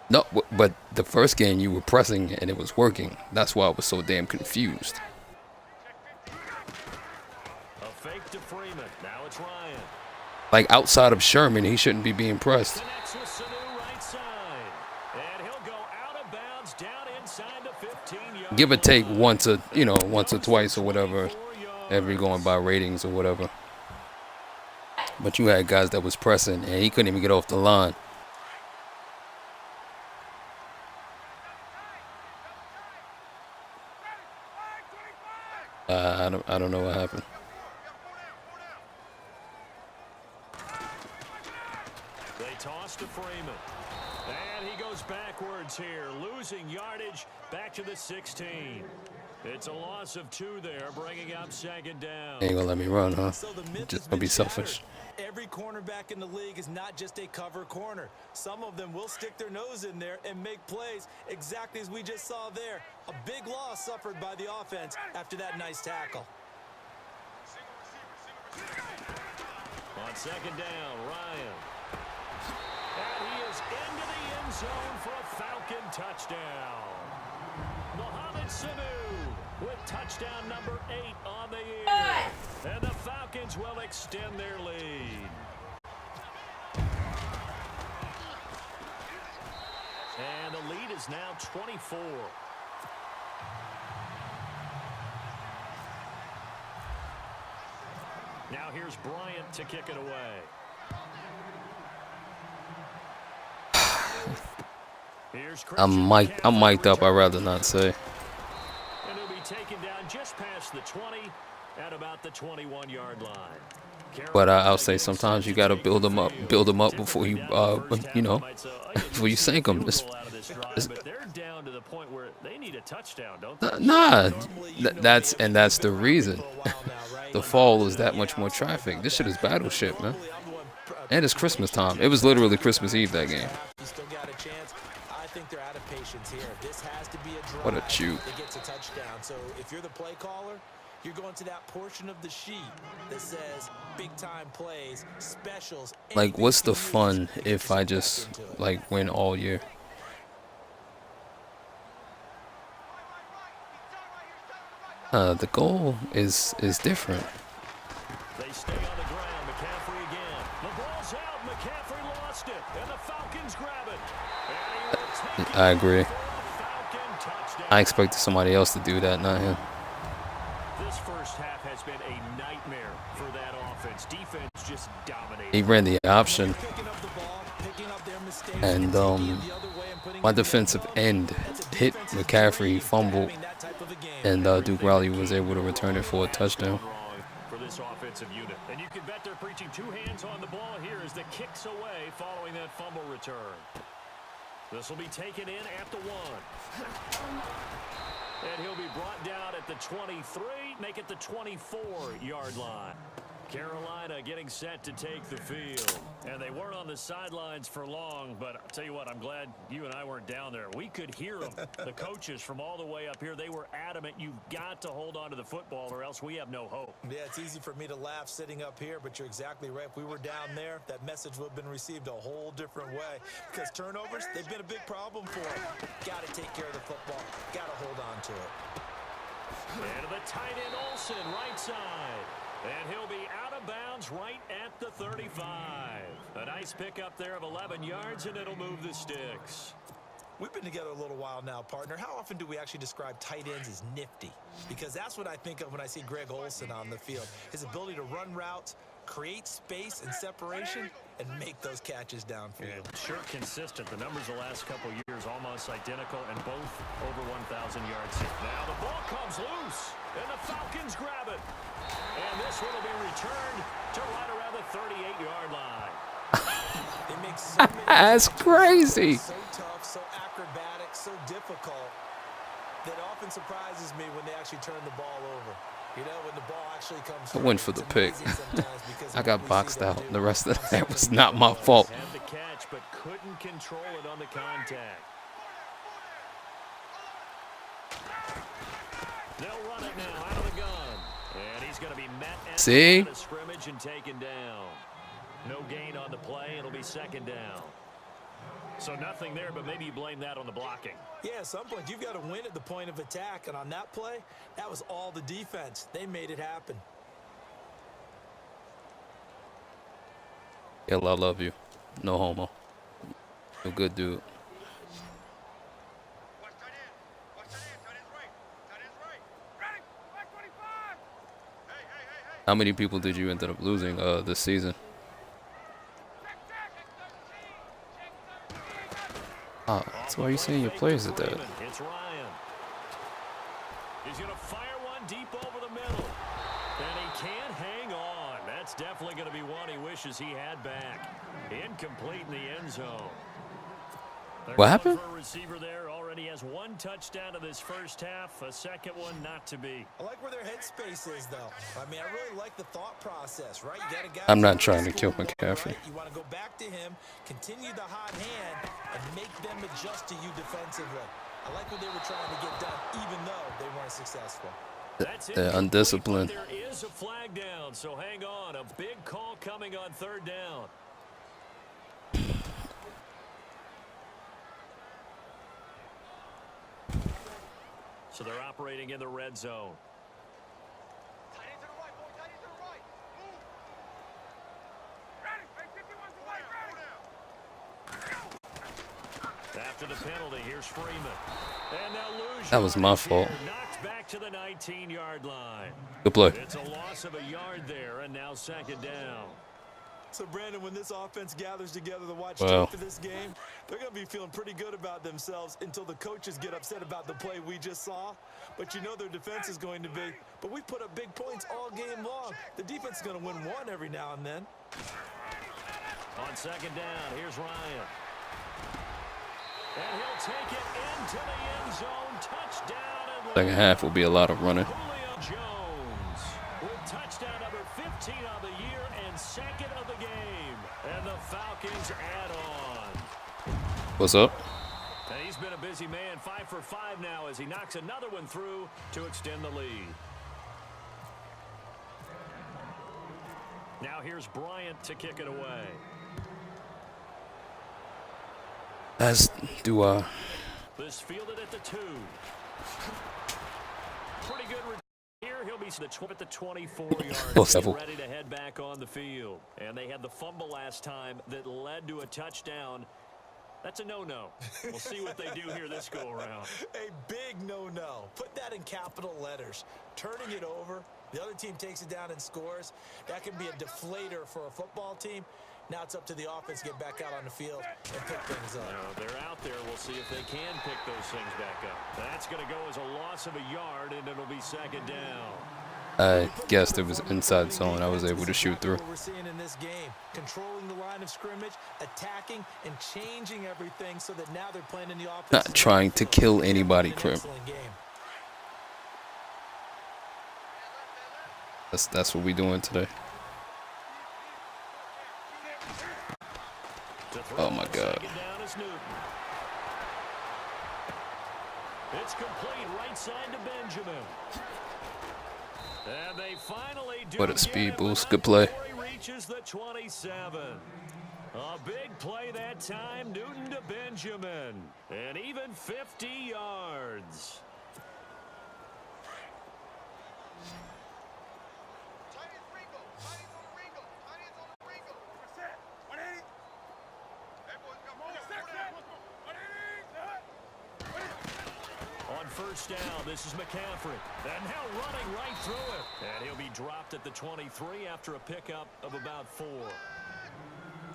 Speaker 1: No, but the first game you were pressing and it was working. That's why I was so damn confused.
Speaker 5: A fake to Freeman. Now it's Ryan.
Speaker 1: Like outside of Sherman, he shouldn't be being pressed.
Speaker 5: Connects with Sanu right side. And he'll go out of bounds down inside the 15-yard
Speaker 1: Give or take
Speaker 5: line.
Speaker 1: once or twice or whatever, every going by ratings or whatever. But you had guys that was pressing and he couldn't even get off the line. I don't know what happened.
Speaker 5: They toss to Freeman. And he goes backwards here, losing yardage back to the 16. It's a loss of 2 there, bringing up 2nd down.
Speaker 1: Ain't gonna let me run, huh?
Speaker 6: So the myth
Speaker 1: Just
Speaker 6: has
Speaker 1: gonna be
Speaker 6: been
Speaker 1: selfish.
Speaker 6: shattered. Every cornerback in the league is not just a cover corner. Some of them will stick their nose in there and make plays exactly as we just saw there. A big loss suffered by the offense after that nice tackle.
Speaker 5: On 2nd down, Ryan. And he is into the end zone for a Falcon touchdown. Mohamed Sanu with touchdown number 8 on the year. And the Falcons will extend their lead. And the lead is now 24. Now here's Bryant to kick it away. Here's
Speaker 1: I'm mic'd up. I'd rather not say.
Speaker 5: And he'll be taken down just past the 20 at about the 21-yard line.
Speaker 1: But I'll say sometimes you gotta build them up before you before you sink them.
Speaker 5: But they're down to the point where they need a touchdown, don't they?
Speaker 1: Nah, that's the reason. The fall is that much more traffic. This shit is battleship, man. And it's Christmas time. It was literally Christmas Eve that game.
Speaker 6: You still got a chance. I think they're out of patience here. This has to be a drive
Speaker 1: What a chew.
Speaker 6: that gets a touchdown. So if you're the play caller, you're going to that portion of the sheet that says big time plays, specials.
Speaker 1: Like, what's the
Speaker 6: anything you can
Speaker 1: fun
Speaker 6: use
Speaker 1: if I
Speaker 6: to
Speaker 1: just
Speaker 6: get into it.
Speaker 1: like win all year? The goal is different.
Speaker 5: They stay on the ground. McCaffrey again. The ball's out. McCaffrey lost it. And the Falcons grab it. And he will take it
Speaker 1: I agree.
Speaker 5: for a Falcon touchdown.
Speaker 1: I expected somebody else to do that, not him.
Speaker 5: This first half has been a nightmare for that offense. Defense just dominated.
Speaker 1: He ran the option,
Speaker 6: Picking up the ball, picking up their mistakes,
Speaker 1: and
Speaker 6: taking it the other way and putting
Speaker 1: my
Speaker 6: it in.
Speaker 1: defensive end
Speaker 6: That's a
Speaker 1: hit
Speaker 6: defensive
Speaker 1: McCaffrey,
Speaker 6: dream,
Speaker 1: fumbled,
Speaker 6: having that type of a game.
Speaker 1: and Duke Riley was able to return it for a touchdown.
Speaker 5: Wrong for this offensive unit. And you can bet they're preaching 2 hands on the ball here as the kicks away following that fumble return. This will be taken in at the 1. And he'll be brought down at the 23, make it the 24-yard line. Carolina getting set to take the field. And they weren't on the sidelines for long, but I'll tell you what, I'm glad you and I weren't down there. We could hear them. The coaches from all the way up here, they were adamant. You've got to hold on to the football or else we have no hope.
Speaker 6: Yeah, it's easy for me to laugh sitting up here, but you're exactly right. If we were down there, that message would have been received a whole different way. Because turnovers, they've been a big problem for them. Got to take care of the football. Got to hold on to it.
Speaker 5: And to the tight end Olsen, right side. And he'll be out of bounds right at the 35. A nice pickup there of 11 yards, and it'll move the sticks.
Speaker 6: We've been together a little while now, partner. How often do we actually describe tight ends as nifty? Because that's what I think of when I see Greg Olsen on the field. His ability to run routes, create space and separation, and make those catches downfield.
Speaker 5: Yeah, sure consistent. The numbers the last couple years almost identical, and both over 1,000 yards. Now the ball comes loose, and the Falcons grab it. And this one will be returned to right around the 38-yard line.
Speaker 6: They make so many
Speaker 1: That's crazy.
Speaker 6: so tough, so acrobatic, so difficult that often surprises me when they actually turn the ball over. You know, when the ball actually comes
Speaker 1: I went for the pick. I got
Speaker 6: we see
Speaker 1: boxed
Speaker 6: them
Speaker 1: out.
Speaker 6: do.
Speaker 1: The rest of that was not my fault.
Speaker 5: Had the catch, but couldn't control it on the contact. They'll run it now out of the gun. And he's going to be met at
Speaker 1: See?
Speaker 5: the line of scrimmage and taken down. No gain on the play. It'll be second down. So nothing there, but maybe you blame that on the blocking.
Speaker 6: Yeah, at some point you've got to win at the point of attack, and on that play, that was all the defense. They made it happen.
Speaker 1: Yeah, I love you. No homo. You're a good dude. How many people did you end up losing this season? Oh, that's why you're saying your players are dead.
Speaker 5: It's Ryan. He's going to fire one deep over the middle. And he can't hang on. That's definitely going to be one he wishes he had back. Incomplete in the end zone. They're
Speaker 1: What
Speaker 5: going
Speaker 1: happened?
Speaker 5: for a receiver there. Already has one touchdown in this first half. A second one not to be.
Speaker 6: I like where their headspace is, though. I mean, I really like the thought process, right? You got a guy
Speaker 1: I'm not
Speaker 6: who's
Speaker 1: trying to
Speaker 6: scoring
Speaker 1: kill
Speaker 6: well,
Speaker 1: McCaffrey.
Speaker 6: right? You want to go back to him, continue the hot hand, and make them adjust to you defensively. I like what they were trying to get done, even though they weren't successful.
Speaker 5: That's
Speaker 1: They're
Speaker 5: incomplete,
Speaker 1: undisciplined.
Speaker 5: but there is a flag down, so hang on. A big call coming on third down. So they're operating in the red zone. After the penalty, here's Freeman. And they'll lose
Speaker 1: That was my
Speaker 5: yardage
Speaker 1: fault.
Speaker 5: here. Knocked back to the 19-yard line.
Speaker 1: Good play.
Speaker 5: It's a loss of a yard there, and now second down.
Speaker 6: So, Brandon, when this offense gathers together to watch
Speaker 1: Well.
Speaker 6: tape of this game, they're going to be feeling pretty good about themselves until the coaches get upset about the play we just saw. But you know their defense is going to be. But we put up big points all game long. The defense is going to win one every now and then.
Speaker 5: On second down, here's Ryan. And he'll take it into the end zone. Touchdown.
Speaker 1: Second half will be a lot of running.
Speaker 5: Julio Jones with touchdown number 15 on the year and second of the game. And the Falcons add on.
Speaker 1: What's up?
Speaker 5: And he's been a busy man, 5 for 5 now as he knocks another one through to extend the lead. Now here's Bryant to kick it away.
Speaker 1: As do I.
Speaker 5: This fielded at the 2. Pretty good here. He'll be at the 24-yard line, ready to head back on the field. And they had the fumble last time that led to a touchdown. That's a no-no. We'll see what they do here this go-around.
Speaker 6: A big no-no. Put that in capital letters. Turning it over, the other team takes it down and scores. That can be a deflator for a football team. Now it's up to the offense to get back out on the field and pick things up.
Speaker 5: They're out there. We'll see if they can pick those things back up. That's going to go as a loss of a yard, and it'll be second down.
Speaker 1: I guessed it was inside zone. I was able to shoot through.
Speaker 6: What we're seeing in this game, controlling the line of scrimmage, attacking, and changing everything so that now they're playing in the offense.
Speaker 1: Not trying to kill anybody, Crim. That's what we doing today.
Speaker 5: To throw
Speaker 1: Oh my
Speaker 5: on
Speaker 1: God.
Speaker 5: second down is Newton. It's complete right side to Benjamin. And they finally do
Speaker 1: What a
Speaker 5: get
Speaker 1: speed
Speaker 5: it,
Speaker 1: boost.
Speaker 5: but
Speaker 1: Good
Speaker 5: not
Speaker 1: play.
Speaker 5: before he reaches the 27. A big play that time, Newton to Benjamin. And even 50 yards. On first down, this is McCaffrey. And now running right through it. And he'll be dropped at the 23 after a pickup of about 4.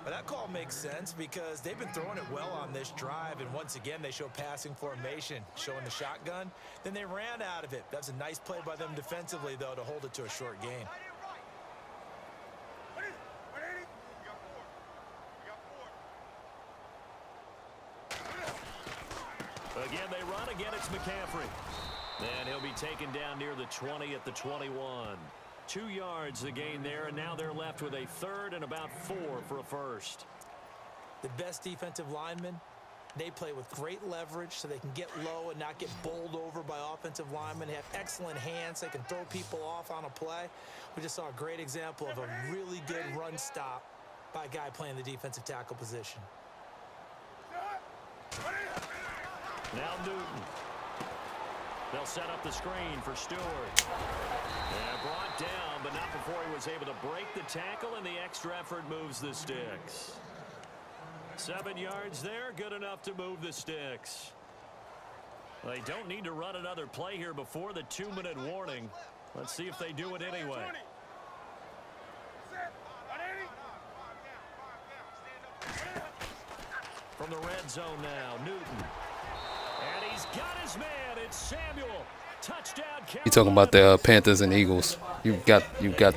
Speaker 6: But that call makes sense because they've been throwing it well on this drive, and once again they show passing formation, showing the shotgun. Then they ran out of it. That's a nice play by them defensively, though, to hold it to a short gain.
Speaker 5: Again, they run. Again, it's McCaffrey. And he'll be taken down near the 20 at the 21. 2 yards the gain there, and now they're left with a third and about 4 for a first.
Speaker 6: The best defensive linemen, they play with great leverage so they can get low and not get bowled over by offensive linemen. They have excellent hands. They can throw people off on a play. We just saw a great example of a really good run stop by a guy playing the defensive tackle position.
Speaker 5: Now Newton. They'll set up the screen for Stewart. And brought down, but not before he was able to break the tackle, and the extra effort moves the sticks. 7 yards there, good enough to move the sticks. They don't need to run another play here before the 2-minute warning. Let's see if they do it anyway. From the red zone now, Newton. And he's got his man. It's Samuel. Touchdown.
Speaker 1: You talking about the Panthers and Eagles? You got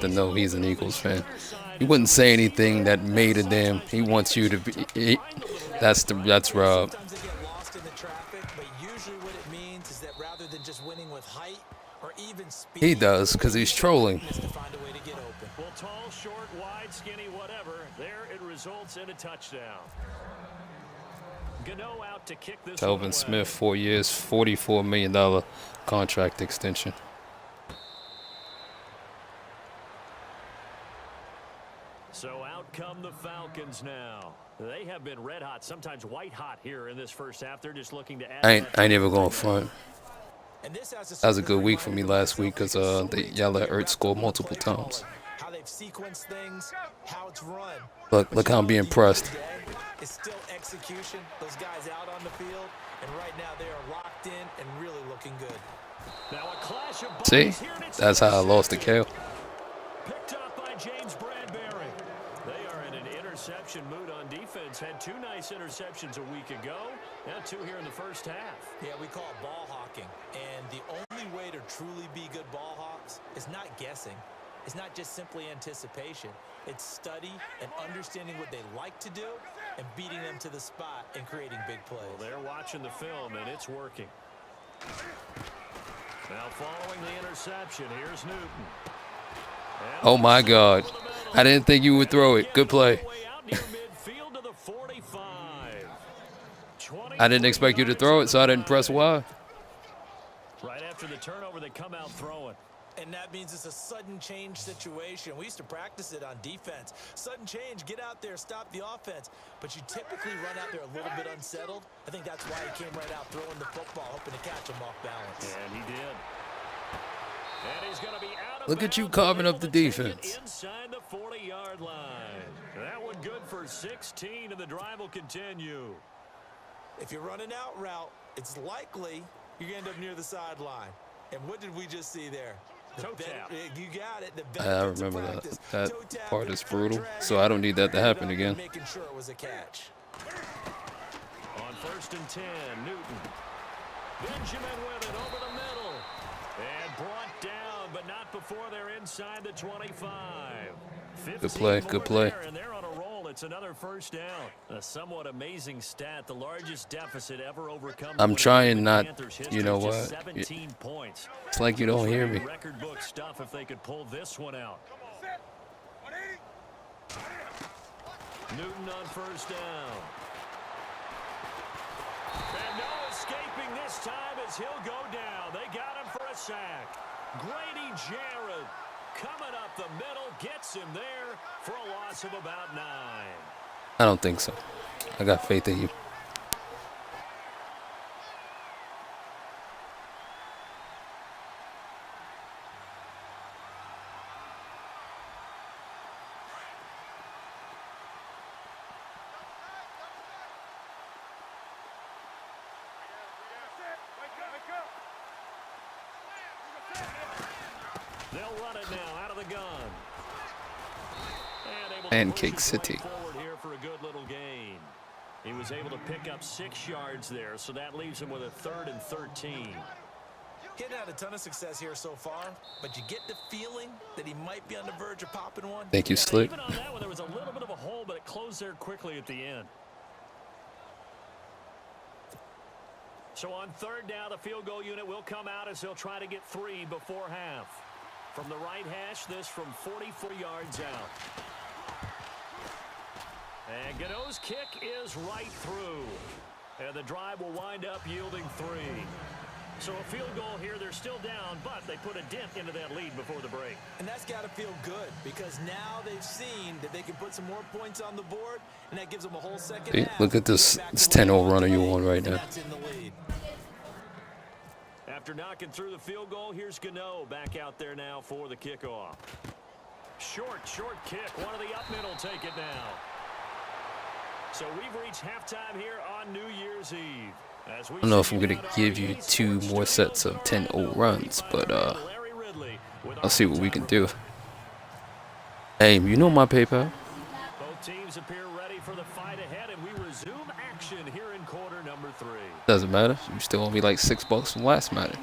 Speaker 1: to know he's an Eagles fan. He wouldn't say anything that made a damn. He wants you to be. That's Rob.
Speaker 6: Sometimes they get lost in the traffic, but usually what it means is that rather than just winning with height or even speed,
Speaker 1: He does because he's trolling.
Speaker 6: is to find a way to get open.
Speaker 5: Well, tall, short, wide, skinny, whatever. There it results in a touchdown. Gano out to kick this one
Speaker 1: Telvin
Speaker 5: away.
Speaker 1: Smith, 4 years, $44 million contract extension.
Speaker 5: So out come the Falcons now. They have been red hot, sometimes white hot here in this first half. They're just looking to add.
Speaker 1: I ain't even going front.
Speaker 6: And this has to
Speaker 1: That was a
Speaker 6: serve
Speaker 1: good
Speaker 6: as
Speaker 1: week for me
Speaker 6: reminder
Speaker 1: last week because y'all let Ertz score multiple times.
Speaker 6: how they've sequenced things, how it's run.
Speaker 1: Look how I'm being pressed.
Speaker 6: It's still execution. Those guys out on the field, and right now they are locked in and really looking good.
Speaker 5: Now a clash of
Speaker 1: See?
Speaker 5: bodies here, and it's
Speaker 1: That's how I lost to Kale.
Speaker 5: picked up by James Bradbury. They are in an interception mood on defense. Had 2 nice interceptions a week ago. Now 2 here in the first half.
Speaker 6: Yeah, we call it ball hawking. And the only way to truly be good ball hawks is not guessing. It's not just simply anticipation. It's study and understanding what they like to do and beating them to the spot and creating big plays.
Speaker 5: Well, they're watching the film, and it's working. Now following the interception, here's Newton. And
Speaker 1: Oh my God.
Speaker 5: over the middle.
Speaker 1: I didn't think you would throw it. Good play.
Speaker 5: Way out near midfield to the 45.
Speaker 1: I didn't expect you to throw it, so I didn't press Y.
Speaker 5: Right after the turnover, they come out throwing.
Speaker 6: And that means it's a sudden change situation. We used to practice it on defense. Sudden change, get out there, stop the offense. But you typically run out there a little bit unsettled. I think that's why he came right out throwing the football, hoping to catch him off balance.
Speaker 5: And he did. And he's going to be out of
Speaker 1: Look at you
Speaker 5: bounds,
Speaker 1: carving
Speaker 5: able
Speaker 1: up the
Speaker 5: to take it
Speaker 1: defense.
Speaker 5: Inside the 40-yard line. That one good for 16, and the drive will continue.
Speaker 6: If you're running out route, it's likely you're going to end up near the sideline. And what did we just see there?
Speaker 5: Toe tap.
Speaker 6: You got it. The
Speaker 1: I
Speaker 6: benefits of
Speaker 1: remember
Speaker 6: practice.
Speaker 1: that
Speaker 6: Toe tap,
Speaker 1: part is
Speaker 6: foot
Speaker 1: brutal,
Speaker 6: drag,
Speaker 1: so I don't need that to happen
Speaker 6: and
Speaker 1: again.
Speaker 6: making sure it was a catch.
Speaker 5: On 1st and 10, Newton. Benjamin with it over the middle. And brought down, but not before they're inside the 25.
Speaker 1: Good play,
Speaker 5: 15
Speaker 1: good
Speaker 5: more
Speaker 1: play.
Speaker 5: there, and they're on a roll. It's another first down. A somewhat amazing stat, the largest deficit ever overcome.
Speaker 1: I'm
Speaker 5: in
Speaker 1: trying
Speaker 5: the
Speaker 1: not-
Speaker 5: Panthers'
Speaker 1: you
Speaker 5: history,
Speaker 1: know
Speaker 5: just
Speaker 1: what?
Speaker 5: 17 points.
Speaker 1: It's like you don't hear me.
Speaker 5: Record book stuff if they could pull this one out. Newton on first down. And no escaping this time as he'll go down. They got him for a sack. Grady Jarrett coming up the middle, gets him there for a loss of about 9.
Speaker 1: I don't think so. I got faith in you.
Speaker 5: They'll run it now out of the gun. And able to
Speaker 1: Pancake
Speaker 5: push his
Speaker 1: City.
Speaker 5: way forward here for a good little gain. He was able to pick up 6 yards there, so that leaves him with a 3rd and 13.
Speaker 6: He hadn't had a ton of success here so far, but you get the feeling that he might be on the verge of popping one.
Speaker 1: Thank you, Slick.
Speaker 5: Even on that one, there was a little bit of a hole, but it closed there quickly at the end. So on 3rd down, the field goal unit will come out as they'll try to get 3 before half. From the right hash, this from 44 yards out. And Gano's kick is right through. And the drive will wind up yielding 3. So a field goal here, they're still down, but they put a dent into that lead before the break.
Speaker 6: And that's got to feel good because now they've seen that they can put some more points on the board, and that gives them a whole second
Speaker 1: Hey,
Speaker 6: half.
Speaker 1: look at this 10-0 runner you on right
Speaker 6: And
Speaker 1: now.
Speaker 6: that's in the lead.
Speaker 5: After knocking through the field goal, here's Gano back out there now for the kickoff. Short kick. One of the up mid will take it now. So we've reached halftime here on New Year's Eve.
Speaker 1: I don't know if I'm gonna give you 2 more sets of 10-0 runs, but I'll see what we can do. Hey, you know my PayPal?
Speaker 5: Both teams appear ready for the fight ahead, and we resume action here in quarter number 3.
Speaker 1: Doesn't matter. You still owe me like $6 from last match.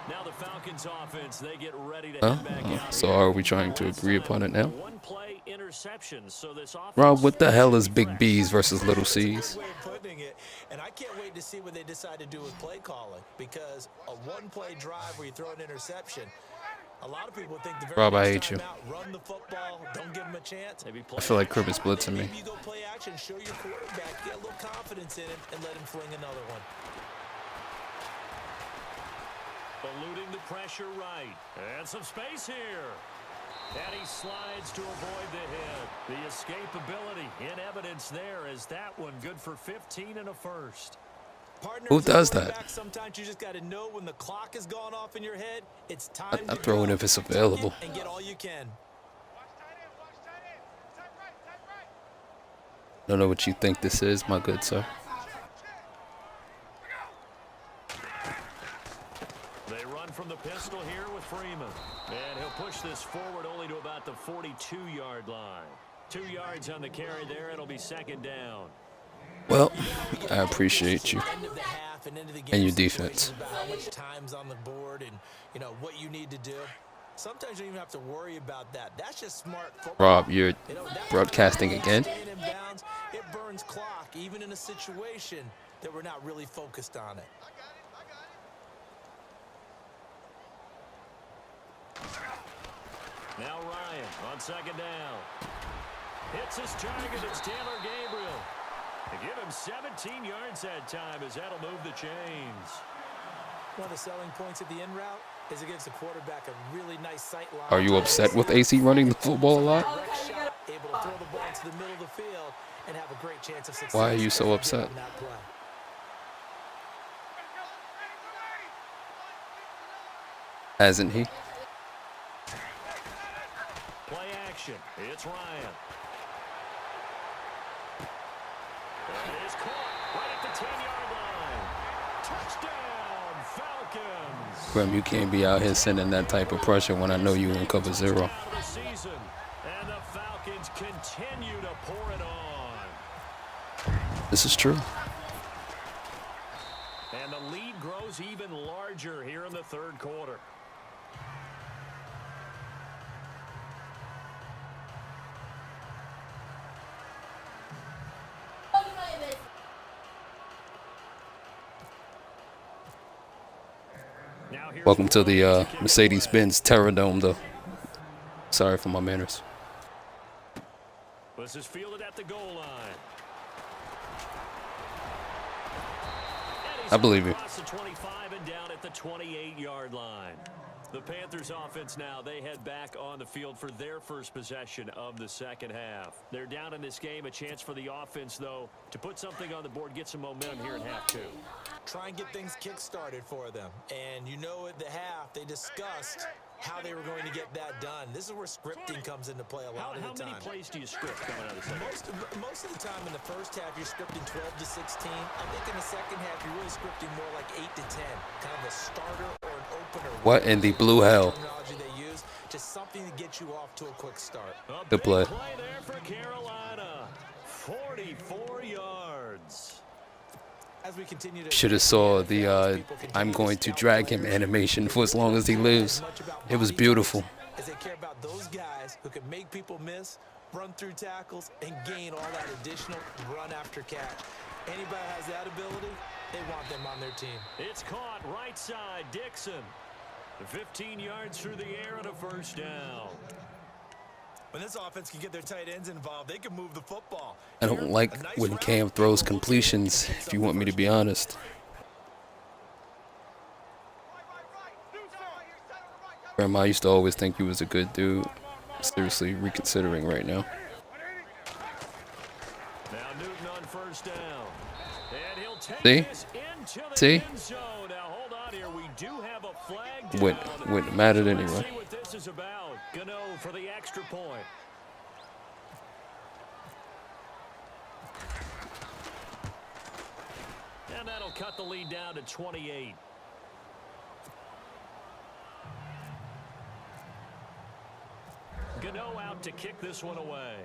Speaker 5: Now the Falcons offense, they get ready to
Speaker 1: Huh?
Speaker 5: head back out
Speaker 1: So
Speaker 5: here.
Speaker 1: are we trying to agree upon it now?
Speaker 5: One play interception, so this offense
Speaker 1: Rob, what the hell is big B's versus little C's?
Speaker 6: Way of putting it, and I can't wait to see what they decide to do with play calling because a one-play drive where you throw an interception, a lot of people think the very
Speaker 1: Rob, I
Speaker 6: next
Speaker 1: hate you.
Speaker 6: time out, run the football, don't give them a chance.
Speaker 5: maybe
Speaker 1: I
Speaker 5: play
Speaker 1: feel like Crib is blitzing me.
Speaker 6: Maybe you go play action, show your quarterback, get a little confidence in him, and let him fling another one.
Speaker 5: eluding the pressure right. And some space here. And he slides to avoid the hit. The escapability in evidence there as that one good for 15 and a first.
Speaker 6: Partner,
Speaker 1: Who
Speaker 6: as a
Speaker 1: does that?
Speaker 6: quarterback, sometimes you just got to know when the clock has gone off in your head. It's time
Speaker 1: I
Speaker 6: to
Speaker 1: throw it
Speaker 6: go.
Speaker 1: if it's
Speaker 6: Take it
Speaker 1: available.
Speaker 6: and get all you can.
Speaker 1: Don't know what you think this is, my good sir.
Speaker 5: They run from the pistol here with Freeman. And he'll push this forward only to about the 42-yard line. 2 yards on the carry there. It'll be second down.
Speaker 1: Well, I appreciate you
Speaker 6: End of the half and into the
Speaker 1: and
Speaker 6: game
Speaker 1: your
Speaker 6: situation
Speaker 1: defense.
Speaker 6: about how much time's on the board and, you know, what you need to do. Sometimes you don't even have to worry about that. That's just smart football.
Speaker 1: Rob, you're
Speaker 6: You know, that
Speaker 1: broadcasting
Speaker 6: kind of
Speaker 1: again?
Speaker 6: staying in bounds, it burns clock, even in a situation that we're not really focused on it.
Speaker 5: Now Ryan on second down. Hits his target. It's Taylor Gabriel. They give him 17 yards that time as that'll move the chains.
Speaker 6: One of the selling points of the in route is it gives the quarterback a really nice sight line.
Speaker 1: Are you upset with AC running the football a lot?
Speaker 6: Direct shot, able to throw the ball to the middle of the field and have a great chance of success.
Speaker 1: Why are you so upset?
Speaker 6: on that play.
Speaker 1: Hasn't he?
Speaker 5: Play action. It's Ryan. And it is caught right at the 10-yard line. Touchdown, Falcons.
Speaker 1: Grim, you can't be out here sending that type of pressure when I know you in cover 0.
Speaker 5: Out of the season. And the Falcons continue to pour it on.
Speaker 1: This is true.
Speaker 5: And the lead grows even larger here in the third quarter. Now here's
Speaker 1: Welcome to the Mercedes-Benz Terradome, though. Sorry for my manners.
Speaker 5: This is fielded at the goal line.
Speaker 1: I believe you.
Speaker 5: Across the 25 and down at the 28-yard line. The Panthers offense now, they head back on the field for their first possession of the second half. They're down in this game. A chance for the offense, though, to put something on the board, get some momentum here in half two.
Speaker 6: Try and get things kick-started for them. And you know at the half, they discussed how they were going to get that done. This is where scripting comes into play a lot of the time.
Speaker 5: How many plays do you script coming out of the second?
Speaker 6: Most of the time in the first half, you're scripting 12 to 16. I think in the second half, you're really scripting more like 8 to 10. Kind of a starter or an opener.
Speaker 1: What in the blue hell?
Speaker 6: Terminology they use, just something to get you off to a quick start.
Speaker 1: Good play.
Speaker 5: Play there for Carolina. 44 yards.
Speaker 6: As we continue to
Speaker 1: Should have saw the I'm going to drag him animation for as long as he lives. It was beautiful.
Speaker 6: As they care about those guys who can make people miss, run through tackles, and gain all that additional run after catch. Anybody has that ability, they want them on their team.
Speaker 5: It's caught right side, Dixon. 15 yards through the air and a first down.
Speaker 6: When this offense can get their tight ends involved, they can move the football.
Speaker 1: I don't like when Cam throws completions, if you want me to be honest. Grandma used to always think you was a good dude. Seriously reconsidering right now.
Speaker 5: Now Newton on first down. And he'll take
Speaker 1: See?
Speaker 5: this into the
Speaker 1: See?
Speaker 5: end zone. Now hold on here. We do have a flag down.
Speaker 1: Wouldn't mattered
Speaker 5: Let's
Speaker 1: anyway.
Speaker 5: see what this is about. Gano for the extra point. And that'll cut the lead down to 28. Gano out to kick this one away.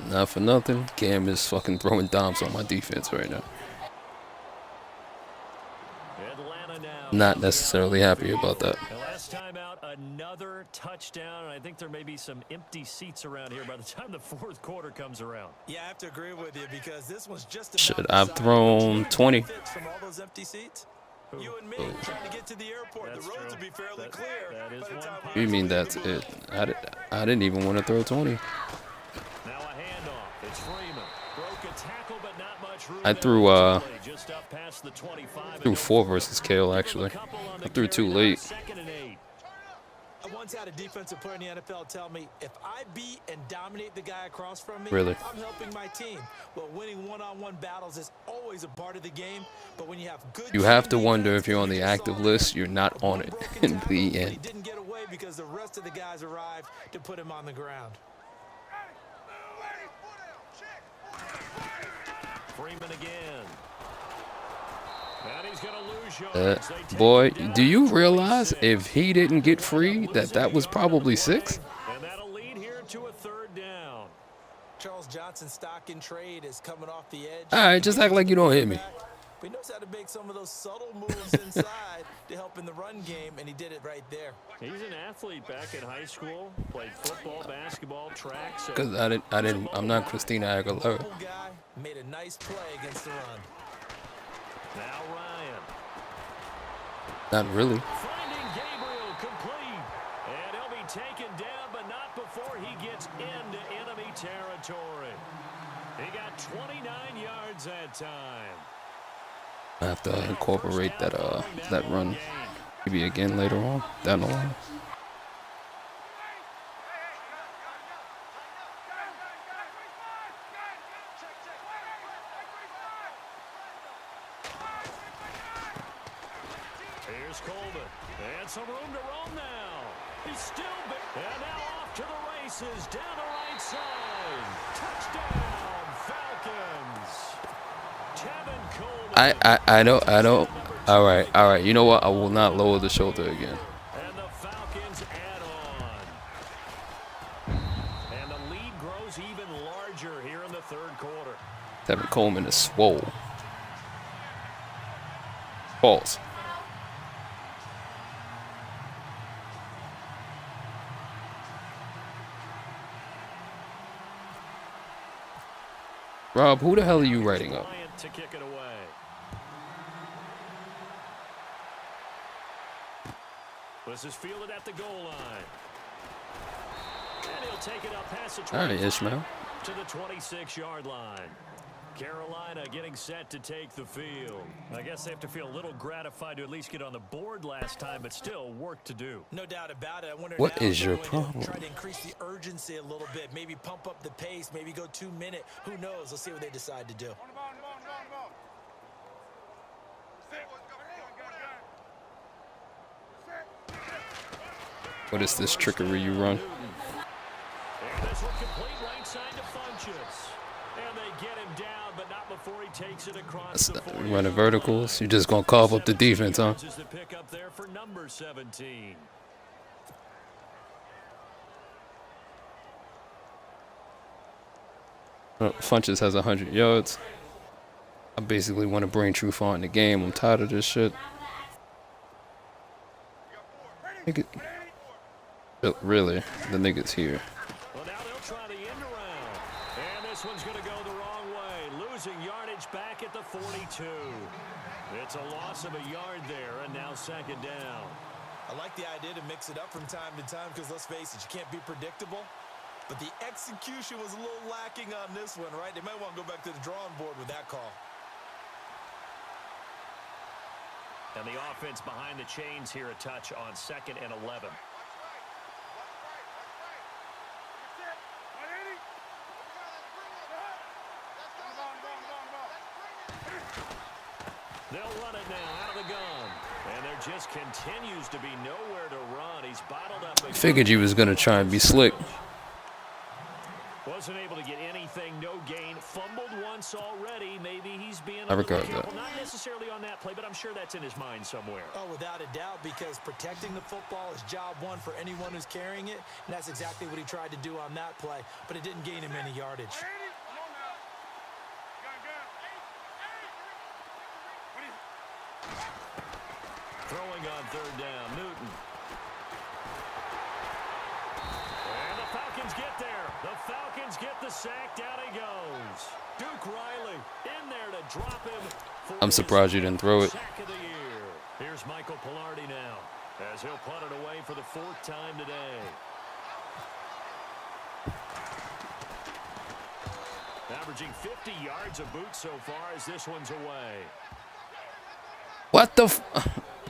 Speaker 1: Not for nothing, Cam is fucking throwing bombs on my defense right now.
Speaker 5: Atlanta now.
Speaker 1: Not necessarily happy about that.
Speaker 5: And last time out, another touchdown. And I think there may be some empty seats around here by the time the fourth quarter comes around.
Speaker 6: Yeah, I have to agree with you because this was just about
Speaker 1: Should
Speaker 6: the
Speaker 1: I've
Speaker 6: size.
Speaker 1: thrown 20?
Speaker 6: From all those empty seats. You and me trying to get to the airport.
Speaker 5: That's
Speaker 6: the roads
Speaker 5: true.
Speaker 6: will be fairly
Speaker 5: That-
Speaker 6: clear.
Speaker 5: that is
Speaker 6: by the
Speaker 5: one
Speaker 6: time
Speaker 5: possibility.
Speaker 1: What do you mean that's it? I didn't even want to throw 20.
Speaker 5: Now a handoff. It's Freeman. Broke a tackle, but not much room
Speaker 1: I
Speaker 5: there.
Speaker 1: threw
Speaker 5: Just up past the 25.
Speaker 1: threw 4 versus Kale actually. I threw too late.
Speaker 5: Second and 8.
Speaker 6: I once had a defensive player in the NFL tell me, if I beat and dominate the guy across from me,
Speaker 1: Really?
Speaker 6: I'm helping my team. Well, winning one-on-one battles is always a part of the game, but when you have good
Speaker 1: You have to
Speaker 6: team
Speaker 1: wonder
Speaker 6: defense,
Speaker 1: if you're on the
Speaker 6: you just
Speaker 1: active
Speaker 6: saw
Speaker 1: list, you're not on it
Speaker 6: broken
Speaker 1: in
Speaker 6: tackle,
Speaker 1: the
Speaker 6: but he
Speaker 1: end.
Speaker 6: didn't get away because the rest of the guys arrived to put him on the ground.
Speaker 5: Freeman again. And he's going to lose yards. They take
Speaker 1: Boy,
Speaker 5: him down
Speaker 1: do you
Speaker 5: to
Speaker 1: realize
Speaker 5: 26.
Speaker 1: if he didn't get free, that was probably 6?
Speaker 5: And that'll lead here to a third down.
Speaker 6: Charles Johnson's stock in trade is coming off the edge.
Speaker 1: All right, just act like you don't hit me.
Speaker 6: But he knows how to make some of those subtle moves inside to help in the run game, and he did it right there.
Speaker 5: He's an athlete back in high school. Played football, basketball, track. So
Speaker 1: Cause I'm not Christina Aguilera.
Speaker 6: Mobile guy made a nice play against the run.
Speaker 5: now Ryan.
Speaker 1: Not really.
Speaker 5: Finding Gabriel complete. And he'll be taken down, but not before he gets into enemy territory. He got 29 yards that time.
Speaker 1: I have to incorporate that run maybe again later on down the line.
Speaker 5: Here's Coleman. And some room to roam now. He's still big. And now off to the races. Down the right side. Touchdown, Falcons. Tevin Coleman.
Speaker 1: I know. All right. You know what? I will not lower the shoulder again.
Speaker 5: And the Falcons add on. And the lead grows even larger here in the third quarter.
Speaker 1: Tevin Coleman is swole. False. Rob, who the hell are you writing up?
Speaker 5: Bryant to kick it away. This is fielded at the goal line. he'll take it up past the
Speaker 1: All right,
Speaker 5: 25
Speaker 1: Ishmael.
Speaker 5: to the 26-yard line. Carolina getting set to take the field. I guess they have to feel a little gratified to at least get on the board last time, but still work to do.
Speaker 6: No doubt about it. I wonder
Speaker 1: What
Speaker 6: now
Speaker 1: is
Speaker 6: if
Speaker 1: your
Speaker 6: they're going to
Speaker 1: problem?
Speaker 6: try to increase the urgency a little bit, maybe pump up the pace, maybe go 2 minute. Who knows? Let's see what they decide to do.
Speaker 1: What is this trickery you run?
Speaker 5: And this will complete right side to Funchess. And they get him down, but not before he takes it across the 40.
Speaker 1: Running verticals. You just gonna carve up the defense, huh?
Speaker 5: Is the pick up there for number 17.
Speaker 1: Funches has 100 yards. I basically want to bring Truth on in the game. I'm tired of this shit. Nigga. Really, the niggas here.
Speaker 5: Well, now they'll try the end around. And this one's going to go the wrong way. Losing yardage back at the 42. It's a loss of a yard there, and now second down.
Speaker 6: I like the idea to mix it up from time to time because, let's face it, you can't be predictable. But the execution was a little lacking on this one, right? They might want to go back to the drawing board with that call.
Speaker 5: And the offense behind the chains here, a touch on 2nd and 11. They'll run it now out of the gun. And there just continues to be nowhere to run. He's bottled up.
Speaker 1: Figured you was gonna try and be slick.
Speaker 5: Wasn't able to get anything, no gain. Fumbled once already. Maybe he's being
Speaker 1: I
Speaker 5: a little
Speaker 1: regard
Speaker 5: careful.
Speaker 1: that.
Speaker 5: Not necessarily on that play, but I'm sure that's in his mind somewhere.
Speaker 6: Oh, without a doubt, because protecting the football is job one for anyone who's carrying it. And that's exactly what he tried to do on that play, but it didn't gain him any yardage.
Speaker 5: Throwing on 3rd down, Newton. And the Falcons get there. The Falcons get the sack. Down he goes. Duke Riley in there to drop him.
Speaker 1: I'm surprised you didn't throw it.
Speaker 5: Sack of the year. Here's Michael Pilardi now, as he'll punt it away for the 4th time today. Averaging 50 yards a boot so far as this one's away.
Speaker 1: What the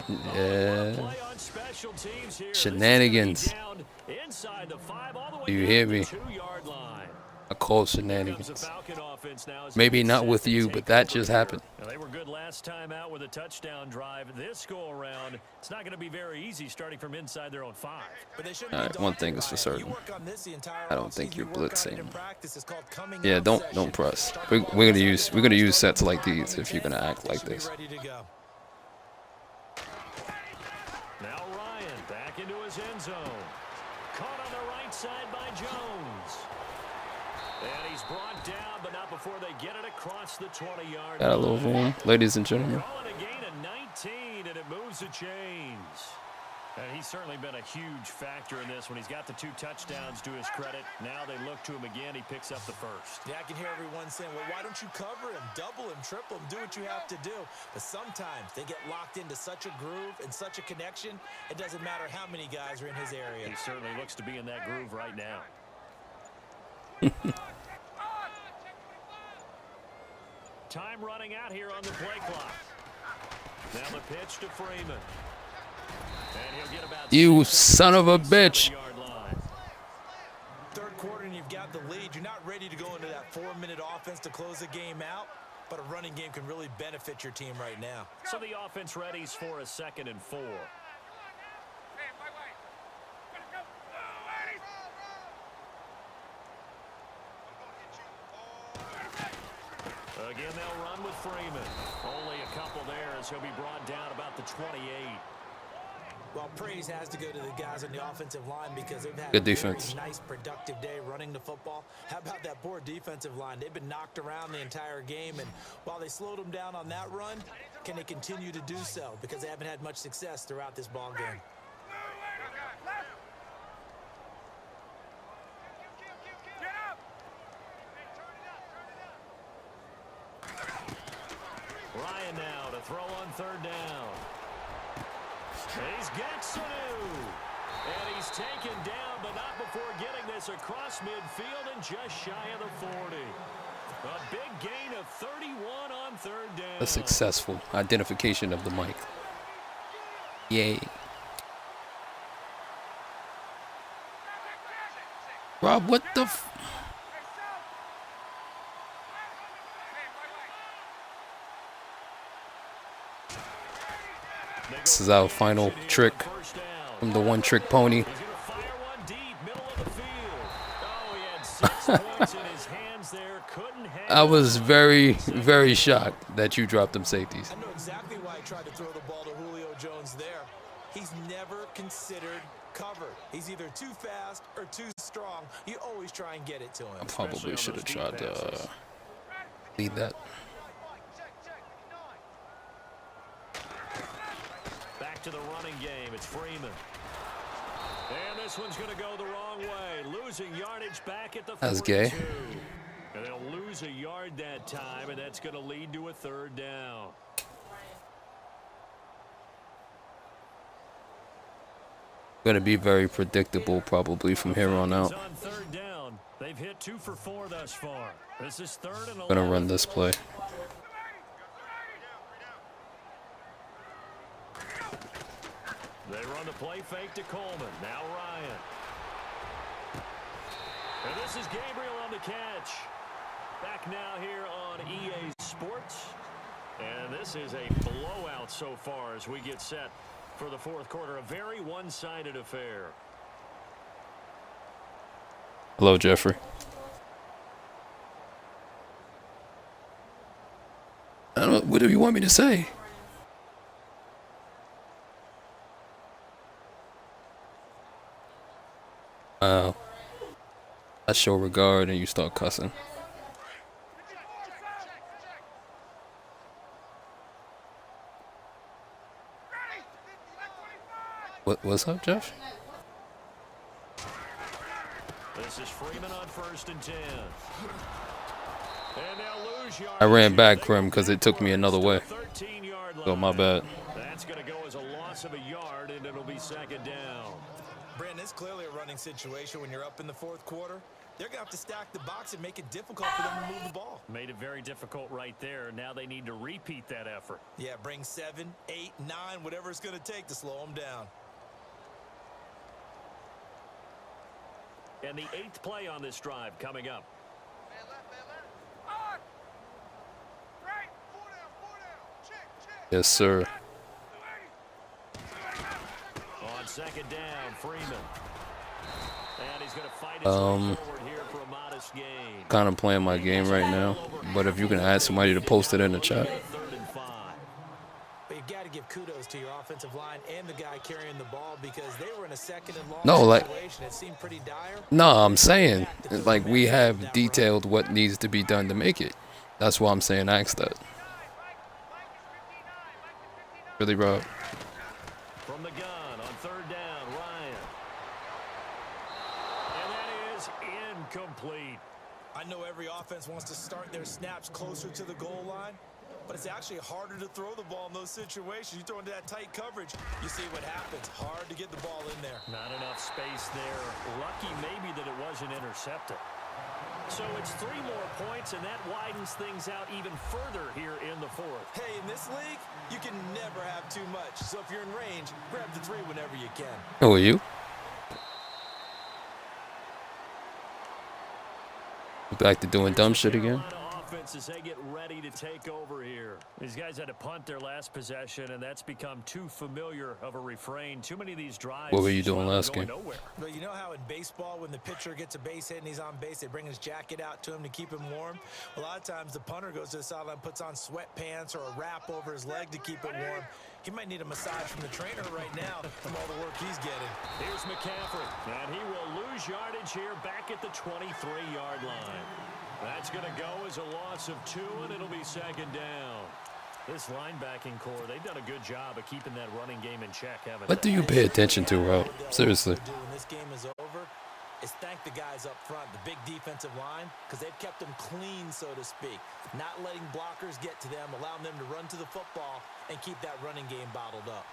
Speaker 1: yeah.
Speaker 5: Play on special teams here.
Speaker 1: Shenanigans.
Speaker 5: Down inside the 5, all the way
Speaker 1: Do you
Speaker 5: down
Speaker 1: hear
Speaker 5: to
Speaker 1: me?
Speaker 5: the 2-yard line.
Speaker 1: I call
Speaker 5: Comes the
Speaker 1: shenanigans.
Speaker 5: Falcon offense now as
Speaker 1: Maybe
Speaker 5: they
Speaker 1: not
Speaker 5: set
Speaker 1: with
Speaker 5: to
Speaker 1: you,
Speaker 5: take
Speaker 1: but that
Speaker 5: over
Speaker 1: just
Speaker 5: here.
Speaker 1: happened.
Speaker 5: Now, they were good last time out with a touchdown drive. This go around, it's not going to be very easy starting from inside their own 5.
Speaker 6: But they shouldn't
Speaker 1: All
Speaker 6: be
Speaker 1: right, one
Speaker 6: daunted
Speaker 1: thing is
Speaker 6: by
Speaker 1: for
Speaker 6: it.
Speaker 1: certain.
Speaker 6: You work on this the entire
Speaker 1: I don't think
Speaker 6: offseason.
Speaker 1: you're
Speaker 6: You work on it
Speaker 1: blitzing.
Speaker 6: in practice. It's called coming
Speaker 1: Yeah,
Speaker 6: out
Speaker 1: don't
Speaker 6: session.
Speaker 1: press.
Speaker 6: Start
Speaker 1: We're
Speaker 6: the ball
Speaker 1: gonna
Speaker 6: inside
Speaker 1: use
Speaker 6: the
Speaker 1: sets
Speaker 6: five,
Speaker 1: like
Speaker 6: start
Speaker 1: these
Speaker 6: the
Speaker 1: if you're gonna act
Speaker 6: they
Speaker 1: like
Speaker 6: should be
Speaker 1: this.
Speaker 6: ready to go.
Speaker 5: Now Ryan back into his end zone. Caught on the right side by Jones. And he's brought down, but not before they get it across the 20-yard
Speaker 1: Got a
Speaker 5: line.
Speaker 1: little room, ladies and gentlemen.
Speaker 5: Calling a gain of 19, and it moves the chains. And he's certainly been a huge factor in this when he's got the 2 touchdowns to his credit. Now they look to him again. He picks up the 1st.
Speaker 6: Yeah, I can hear everyone saying, well, why don't you cover him, double him, triple him, do what you have to do. But sometimes they get locked into such a groove and such a connection, it doesn't matter how many guys are in his area.
Speaker 5: He certainly looks to be in that groove right now. Time running out here on the play clock. Now the pitch to Freeman. And he'll get about
Speaker 1: You
Speaker 5: 6
Speaker 1: son of a bitch.
Speaker 5: 7-yard line.
Speaker 6: Third quarter and you've got the lead. You're not ready to go into that 4-minute offense to close the game out, but a running game can really benefit your team right now.
Speaker 5: So the offense readies for a 2nd and 4. Again, they'll run with Freeman. Only a couple there as he'll be brought down about the 28.
Speaker 6: Well, praise has to go to the guys on the offensive line because they've had
Speaker 1: Good
Speaker 6: a very
Speaker 1: defense.
Speaker 6: nice, productive day running the football. How about that poor defensive line? They've been knocked around the entire game, and while they slowed them down on that run, can they continue to do so? Because they haven't had much success throughout this ball game.
Speaker 5: Ryan now to throw on 3rd down. He's got Sanu. And he's taken down, but not before getting this across midfield and just shy of the 40. A big gain of 31 on third down.
Speaker 1: A successful identification of the mic. Yay. Rob, what the This is our final trick from the one-trick pony.
Speaker 5: He's going to fire one deep, middle of the field. Oh, he had 6 points in his hands there. Couldn't
Speaker 1: I was very, very shocked that you dropped them safeties.
Speaker 6: I know exactly why he tried to throw the ball to Julio Jones there. He's never considered cover. He's either too fast or too strong. You always try and get it to him.
Speaker 1: I probably should have tried to lead that.
Speaker 5: Back to the running game. It's Freeman. And this one's going to go the wrong way. Losing yardage back at the 42.
Speaker 1: That's gay.
Speaker 5: And they'll lose a yard that time, and that's going to lead to a third down.
Speaker 1: Going to be very predictable probably from here on out.
Speaker 5: On third down. They've hit 2 for 4 thus far. This is 3rd and 11.
Speaker 1: Going to run this play.
Speaker 5: They run the play fake to Coleman. Now Ryan. And this is Gabriel on the catch. Back now here on EA Sports. And this is a blowout so far as we get set for the 4th quarter. A very one-sided affair.
Speaker 1: Hello, Jeffrey. I don't know. What do you want me to say? Wow. I show regard and you start cussing. What's up, Jeff?
Speaker 5: This is Freeman on 1st and 10. And they'll lose yardage.
Speaker 1: I ran back, Krim, because it took me another way.
Speaker 5: 13-yard
Speaker 1: So my
Speaker 5: line.
Speaker 1: bad.
Speaker 5: That's going to go as a loss of a yard, and it'll be 2nd down.
Speaker 6: Brandon, it's clearly a running situation when you're up in the 4th quarter. They're going to have to stack the box and make it difficult for them to move the ball.
Speaker 5: Made it very difficult right there. Now they need to repeat that effort.
Speaker 6: Yeah, bring 7, 8, 9, whatever it's going to take to slow them down.
Speaker 5: And the 8th play on this drive coming up.
Speaker 1: Yes, sir.
Speaker 5: On 2nd down, Freeman. And he's going to fight his way forward here for a modest gain.
Speaker 1: Kind of playing my game right now. But if you can add somebody to post it in the chat.
Speaker 5: 3rd and 5.
Speaker 6: But you've got to give kudos to your offensive line and the guy carrying the ball because they were in a 2nd and long situation. It seemed pretty dire.
Speaker 1: No, I'm saying, like, we have detailed what needs to be done to make it. That's why I'm saying ask that. Really, Rob?
Speaker 5: From the gun on 3rd down, Ryan. And that is incomplete.
Speaker 6: I know every offense wants to start their snaps closer to the goal line, but it's actually harder to throw the ball in those situations. You throw into that tight coverage, you see what happens. Hard to get the ball in there.
Speaker 5: Not enough space there. Lucky maybe that it wasn't intercepted. So it's 3 more points, and that widens things out even further here in the 4th.
Speaker 6: Hey, in this league, you can never have too much. So if you're in range, grab the 3 whenever you can.
Speaker 1: Who are you? Back to doing dumb shit again?
Speaker 5: As they get ready to take over here. These guys had to punt their last possession, and that's become too familiar of a refrain. Too many of these drives.
Speaker 1: What were you doing last game?
Speaker 5: Nowhere.
Speaker 6: But you know how in baseball, when the pitcher gets a base hit and he's on base, they bring his jacket out to him to keep him warm? A lot of times the punter goes to the sideline, puts on sweatpants or a wrap over his leg to keep it warm. He might need a massage from the trainer right now from all the work he's getting.
Speaker 5: Here's McCaffrey, and he will lose yardage here back at the 23-yard line. That's going to go as a loss of 2, and it'll be 2nd down. This linebacking core, they've done a good job of keeping that running game in check, haven't
Speaker 1: What
Speaker 5: they?
Speaker 1: do you pay attention to, Rob? Seriously.
Speaker 6: When this game is over, is thank the guys up front, the big defensive line, because they've kept them clean, so to speak. Not letting blockers get to them, allowing them to run to the football and keep that running game bottled up.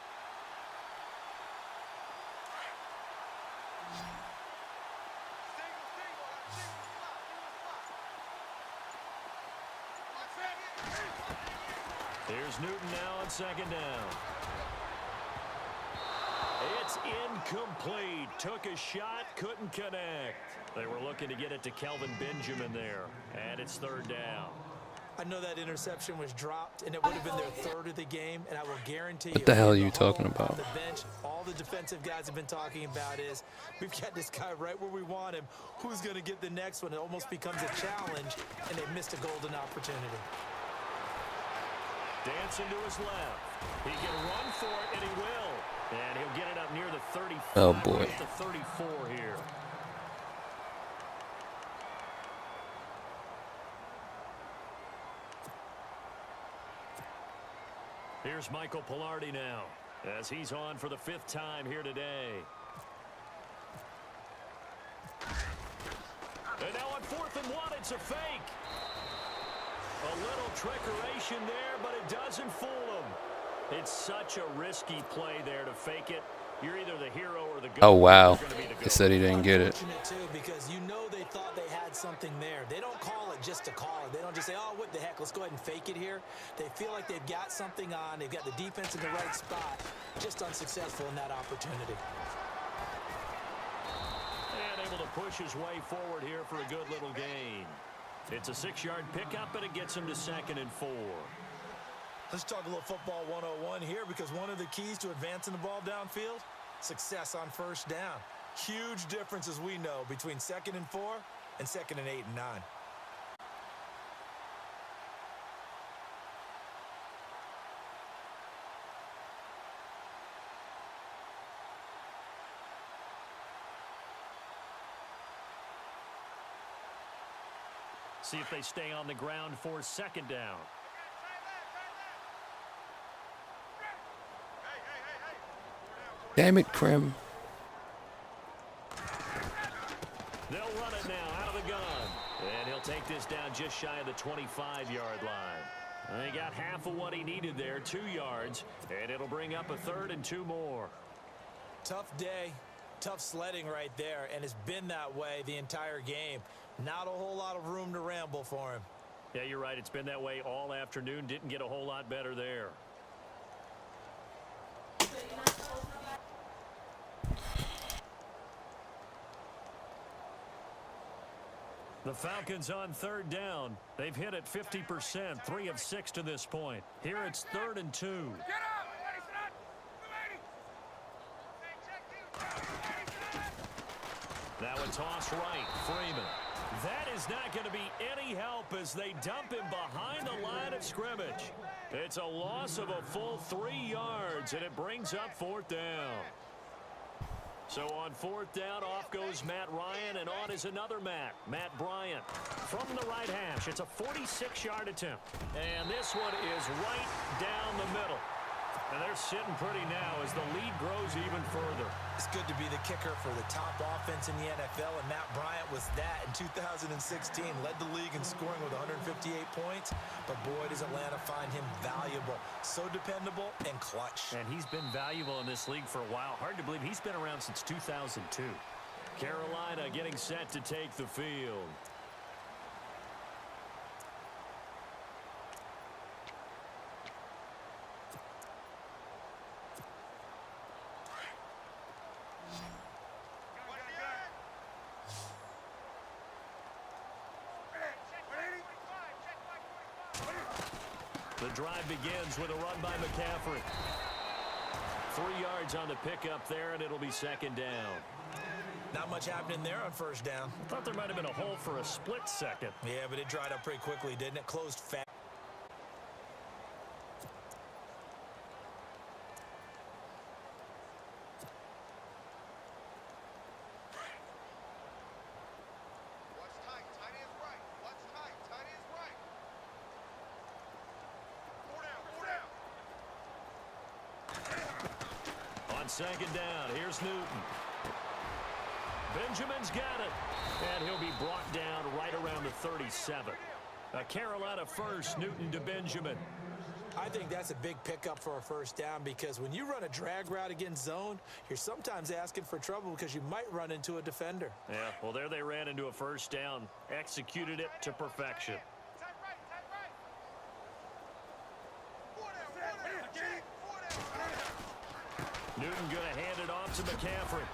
Speaker 5: Here's Newton now on second down. It's incomplete. Took a shot, couldn't connect. They were looking to get it to Kelvin Benjamin there, and it's third down.
Speaker 6: I know that interception was dropped, and it would have been their third of the game, and I will guarantee you.
Speaker 1: What the hell are
Speaker 6: in
Speaker 1: you talking
Speaker 6: huddle,
Speaker 1: about?
Speaker 6: On the bench, all the defensive guys have been talking about is, we've got this guy right where we want him. Who's going to get the next one? It almost becomes a challenge, and they missed a golden opportunity.
Speaker 5: Dancing to his left. He can run for it, and he will. And he'll get it up near the 35.
Speaker 1: Oh, boy.
Speaker 5: Right to 34 here. Here's Michael Pilardi now, as he's on for the 5th time here today. And now on 4th and 1, it's a fake. A little trickeration there, but it doesn't fool him. It's such a risky play there to fake it. You're either the hero or the goat.
Speaker 1: Oh, wow.
Speaker 5: You're gonna be the
Speaker 1: They
Speaker 5: goat.
Speaker 1: said he didn't get it.
Speaker 6: Unfortunate, too, because you know they thought they had something there. They don't call it just to call it. They don't just say, oh, what the heck, let's go ahead and fake it here. They feel like they've got something on. They've got the defense in the right spot. Just unsuccessful in that opportunity.
Speaker 5: And able to push his way forward here for a good little gain. It's a 6-yard pickup, and it gets him to 2nd and 4.
Speaker 6: Let's talk a little football 101 here, because one of the keys to advancing the ball downfield, success on first down. Huge difference, as we know, between 2nd and 4 and 2nd and 8 and 9.
Speaker 5: See if they stay on the ground for 2nd down.
Speaker 1: Damn it, Krim.
Speaker 5: They'll run it now out of the gun. And he'll take this down just shy of the 25-yard line. And he got half of what he needed there, 2 yards. And it'll bring up a 3rd and 2 more.
Speaker 6: Tough day, tough sledding right there, and it's been that way the entire game. Not a whole lot of room to ramble for him.
Speaker 5: Yeah, you're right. It's been that way all afternoon. Didn't get a whole lot better there. The Falcons on 3rd down. They've hit it 50%, 3 of 6 to this point. Here it's 3rd and 2. Now a toss right, Freeman. That is not going to be any help as they dump him behind the line of scrimmage. It's a loss of a full 3 yards, and it brings up 4th down. So on 4th down, off goes Matt Ryan, and on is another Matt Bryant. From the right hash, it's a 46-yard attempt. And this one is right down the middle. And they're sitting pretty now as the lead grows even further.
Speaker 6: It's good to be the kicker for the top offense in the NFL, and Matt Bryant was that in 2016. Led the league in scoring with 158 points, but boy, does Atlanta find him valuable. So dependable and clutch.
Speaker 5: And he's been valuable in this league for a while. Hard to believe he's been around since 2002. Carolina getting set to take the field. The drive begins with a run by McCaffrey. 3 yards on the pickup there, and it'll be 2nd down.
Speaker 6: Not much happening there on first down.
Speaker 5: Thought there might have been a hole for a split second.
Speaker 6: Yeah, but it dried up pretty quickly, didn't it? Closed fast.
Speaker 5: On 2nd down, here's Newton. Benjamin's got it. And he'll be brought down right around the 37. A Carolina first, Newton to Benjamin.
Speaker 6: I think that's a big pickup for a first down, because when you run a drag route against zone, you're sometimes asking for trouble because you might run into a defender.
Speaker 5: Yeah, well, there they ran into a first down. Executed it to perfection. Newton going to hand it off to McCaffrey.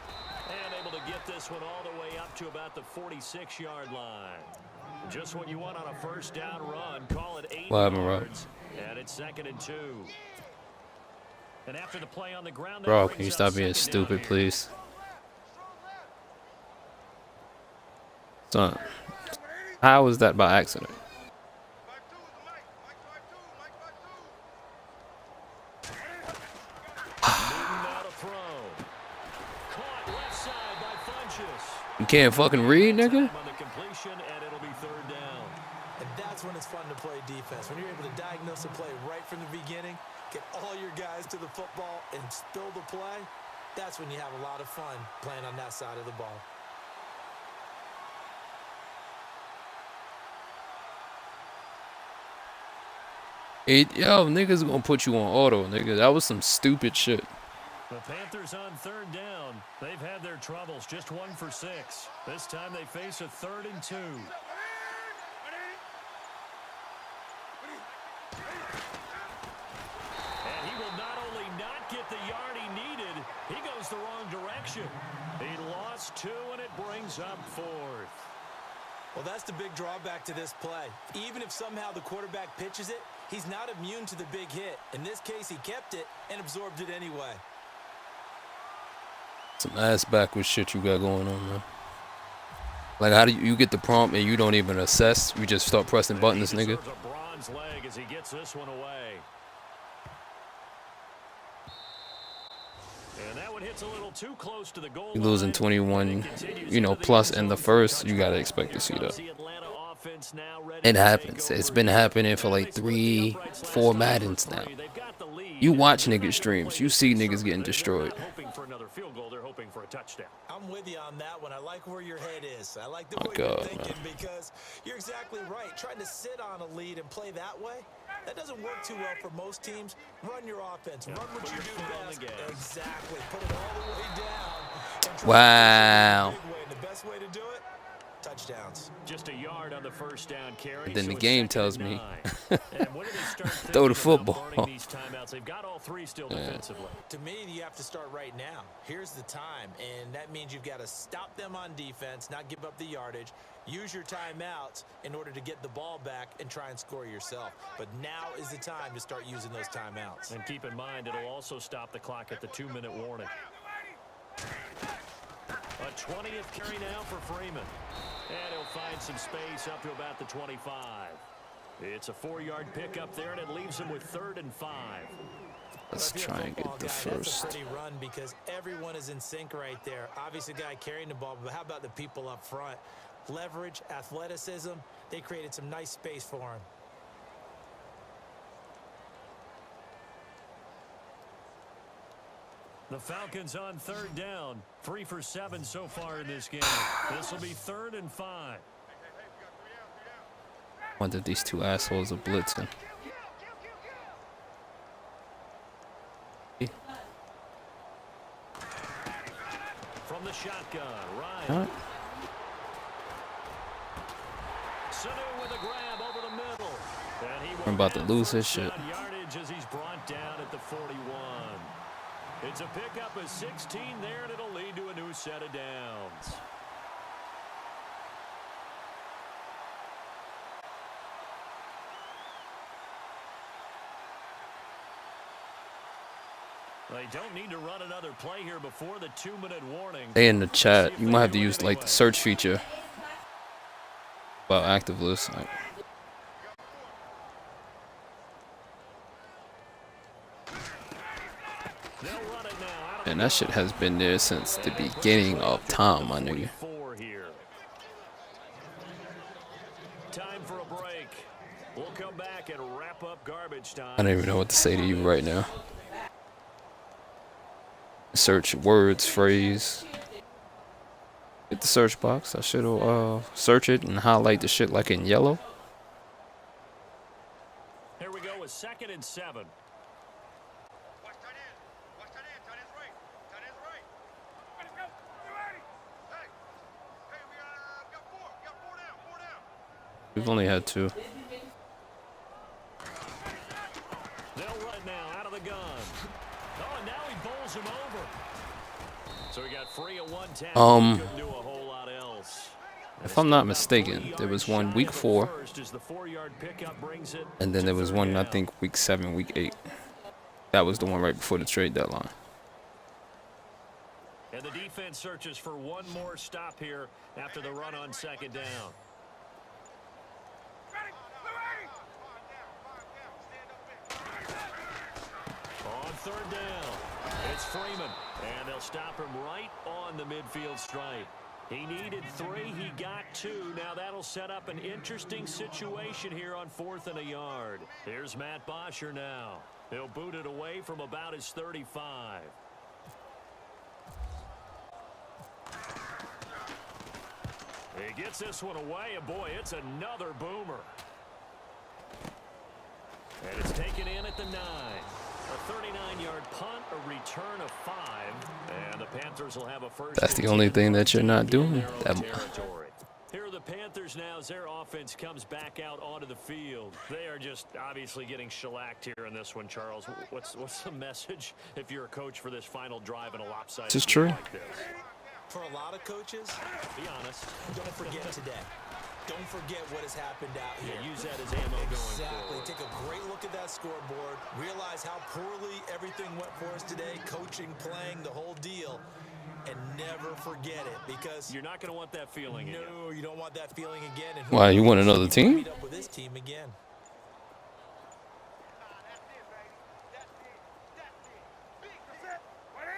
Speaker 5: And able to get this one all the way up to about the 46-yard line. Just what you want on a first down run. Call it 8 yards. And it's 2nd and 2. And after the play on the ground,
Speaker 1: Bro, can you stop being stupid, please? Son, how was that by accident? You can't fucking read, nigga?
Speaker 6: And that's when it's fun to play defense. When you're able to diagnose a play right from the beginning, get all your guys to the football and spill the play, that's when you have a lot of fun playing on that side of the ball.
Speaker 1: Yo, niggas gonna put you on auto, nigga. That was some stupid shit.
Speaker 5: The Panthers on 3rd down. They've had their troubles. Just 1 for 6. This time they face a 3rd and 2. And he will not only not get the yard he needed, he goes the wrong direction. He lost 2, and it brings up 4th.
Speaker 6: Well, that's the big drawback to this play. Even if somehow the quarterback pitches it, he's not immune to the big hit. In this case, he kept it and absorbed it anyway.
Speaker 1: Some ass backwards shit you got going on, man. Like, how do you get the prompt and you don't even assess? You just start pressing buttons, nigga.
Speaker 5: A bronze leg as he gets this one away. And that one hits a little too close to the goal.
Speaker 1: You losing 21, you know, plus in the first, you gotta expect to see that. It happens. It's been happening for like 3-4 Maddens now. You watch niggas streams, you see niggas getting destroyed.
Speaker 6: I'm with you on that one. I like where your head is. I like the
Speaker 1: My
Speaker 6: way
Speaker 1: God,
Speaker 6: you're thinking,
Speaker 1: man.
Speaker 6: because you're exactly right. Trying to sit on a lead and play that way, that doesn't work too well for most teams. Run your offense. Run what you do best. Exactly. Put it all the way down. And
Speaker 1: Wow.
Speaker 6: the best way to do it, touchdowns.
Speaker 5: Just a yard on the first down carry.
Speaker 1: And then the
Speaker 5: so
Speaker 1: game
Speaker 5: it's
Speaker 1: tells
Speaker 5: 2nd and
Speaker 1: me,
Speaker 5: 9. And when do they start
Speaker 1: throw the
Speaker 5: thinking about
Speaker 1: football.
Speaker 5: burning these timeouts? They've got all 3 still defensively.
Speaker 6: To me, you have to start right now. Here's the time, and that means you've got to stop them on defense, not give up the yardage, use your timeouts in order to get the ball back and try and score yourself. But now is the time to start using those timeouts.
Speaker 5: And keep in mind, it'll also stop the clock at the 2-minute warning. A 20th carry now for Freeman. And he'll find some space up to about the 25. It's a 4-yard pickup there, and it leaves him with 3rd and 5.
Speaker 1: Let's try and get the
Speaker 6: That's a
Speaker 1: first.
Speaker 6: pretty run because everyone is in sync right there. Obviously, the guy carrying the ball, but how about the people up front? Leverage, athleticism, they created some nice space for him.
Speaker 5: The Falcons on 3rd down. 3 for 7 so far in this game. This will be 3rd and 5.
Speaker 1: Wonder if these two assholes are blitzing.
Speaker 5: From the shotgun, Ryan. Sanu with a grab over the middle. And he
Speaker 1: I'm about to lose his shit.
Speaker 5: yardage as he's brought down at the 41. It's a pickup of 16 there, and it'll lead to a new set of downs. They don't need to run another play here before the 2-minute warning.
Speaker 1: Hey, in the chat, you might have to use like the search feature about active list. Like, and that shit has been there since the beginning of time, my nigga.
Speaker 5: Time for a break. We'll come back and wrap up garbage time.
Speaker 1: I don't even know what to say to you right now. Search words, phrase. Hit the search box. I should search it and highlight the shit like in yellow.
Speaker 5: Here we go with 2nd and 7.
Speaker 1: We've only had 2.
Speaker 5: They'll run it now out of the gun. Oh, and now he bowls him over. So he got free of one tackle. He couldn't do a whole lot else.
Speaker 1: If I'm not mistaken, there was one week 4, and then there was one, I think, week 7, week 8. That was the one right before the trade deadline.
Speaker 5: And the defense searches for one more stop here after the run on second down. On third down, it's Freeman, and they'll stop him right on the midfield stripe. He needed 3, he got 2. Now that'll set up an interesting situation here on 4th and a yard. Here's Matt Bosher now. He'll boot it away from about his 35. He gets this one away, and boy, it's another boomer. And it's taken in at the 9. A 39-yard punt, a return of 5, and the Panthers will have a first.
Speaker 1: That's the only thing that you're not doing.
Speaker 5: Here are the Panthers now as their offense comes back out onto the field. They are just obviously getting shellacked here in this one, Charles. What's the message if you're a coach for this final drive in a lopsided
Speaker 1: This is true.
Speaker 5: like this?
Speaker 6: For a lot of coaches,
Speaker 5: Be honest.
Speaker 6: don't forget today. Don't forget what has happened out here.
Speaker 5: Yeah, use that as ammo going
Speaker 6: Exactly.
Speaker 5: forward.
Speaker 6: Take a great look at that scoreboard. Realize how poorly everything went for us today. Coaching, playing, the whole deal. And never forget it, because
Speaker 5: You're not going to want that feeling again.
Speaker 6: no, you don't want that feeling again. And
Speaker 1: Why, you want another team?
Speaker 6: Meet up with this team again.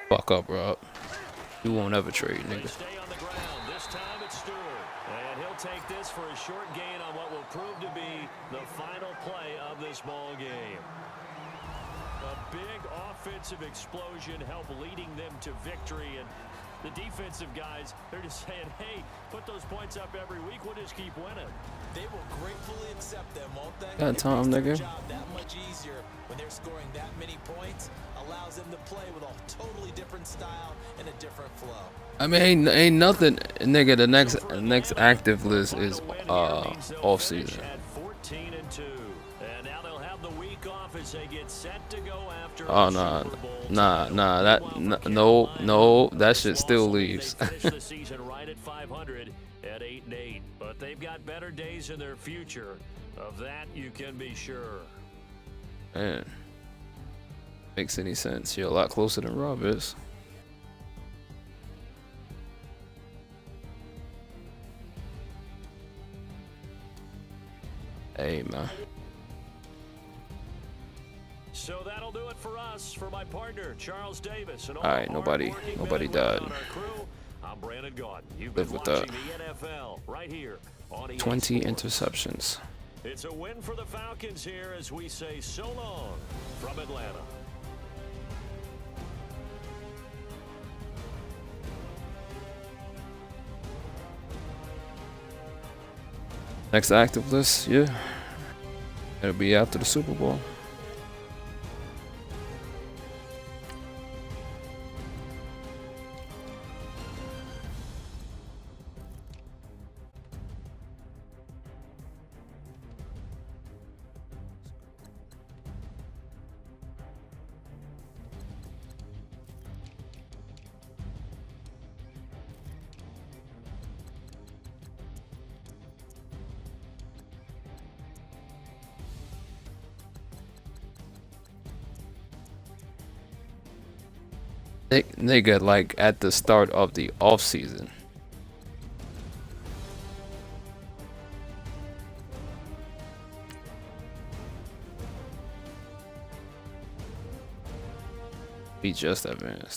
Speaker 1: Fuck up, Rob. You won't ever trade,
Speaker 5: They
Speaker 1: nigga.
Speaker 5: stay on the ground. This time it's Stewart. And he'll take this for a short gain on what will prove to be the final play of this ball game. A big offensive explosion helped leading them to victory. And the defensive guys, they're just saying, hey, put those points up every week. We'll just keep winning.
Speaker 6: They will gratefully accept them, won't they?
Speaker 1: Got time,
Speaker 6: it makes their
Speaker 1: nigga.
Speaker 6: job that much easier when they're scoring that many points. Allows them to play with a totally different style and a different flow.
Speaker 1: I mean, ain't nothing, nigga. The next active list is off season.
Speaker 5: At 14-2. And now they'll have the week off as they get set to go after
Speaker 1: Oh
Speaker 5: the
Speaker 1: nah,
Speaker 5: Super Bowl
Speaker 1: nah,
Speaker 5: title.
Speaker 1: nah. That
Speaker 5: Well,
Speaker 1: no, that shit still
Speaker 5: They
Speaker 1: leaves.
Speaker 5: finished the season right at 500 at 8-8, but they've got better days in their future. Of that, you can be sure.
Speaker 1: Man, makes any sense? You're a lot closer than Rob is. Hey man.
Speaker 5: So that'll do it for us. For my partner, Charles Davis. And all
Speaker 1: All right,
Speaker 5: the
Speaker 1: nobody
Speaker 5: hard-working men and women
Speaker 1: died.
Speaker 5: on our crew, I'm Brandon Gaudin. You've
Speaker 1: Live
Speaker 5: been
Speaker 1: with
Speaker 5: watching
Speaker 1: that.
Speaker 5: the NFL right here on EA
Speaker 1: 20
Speaker 5: Sports.
Speaker 1: interceptions.
Speaker 5: It's a win for the Falcons here as we say so long from Atlanta.
Speaker 1: Next active list, yeah. It'll be after the Super Bowl. Nigga, like at the start of the off season. We just advanced.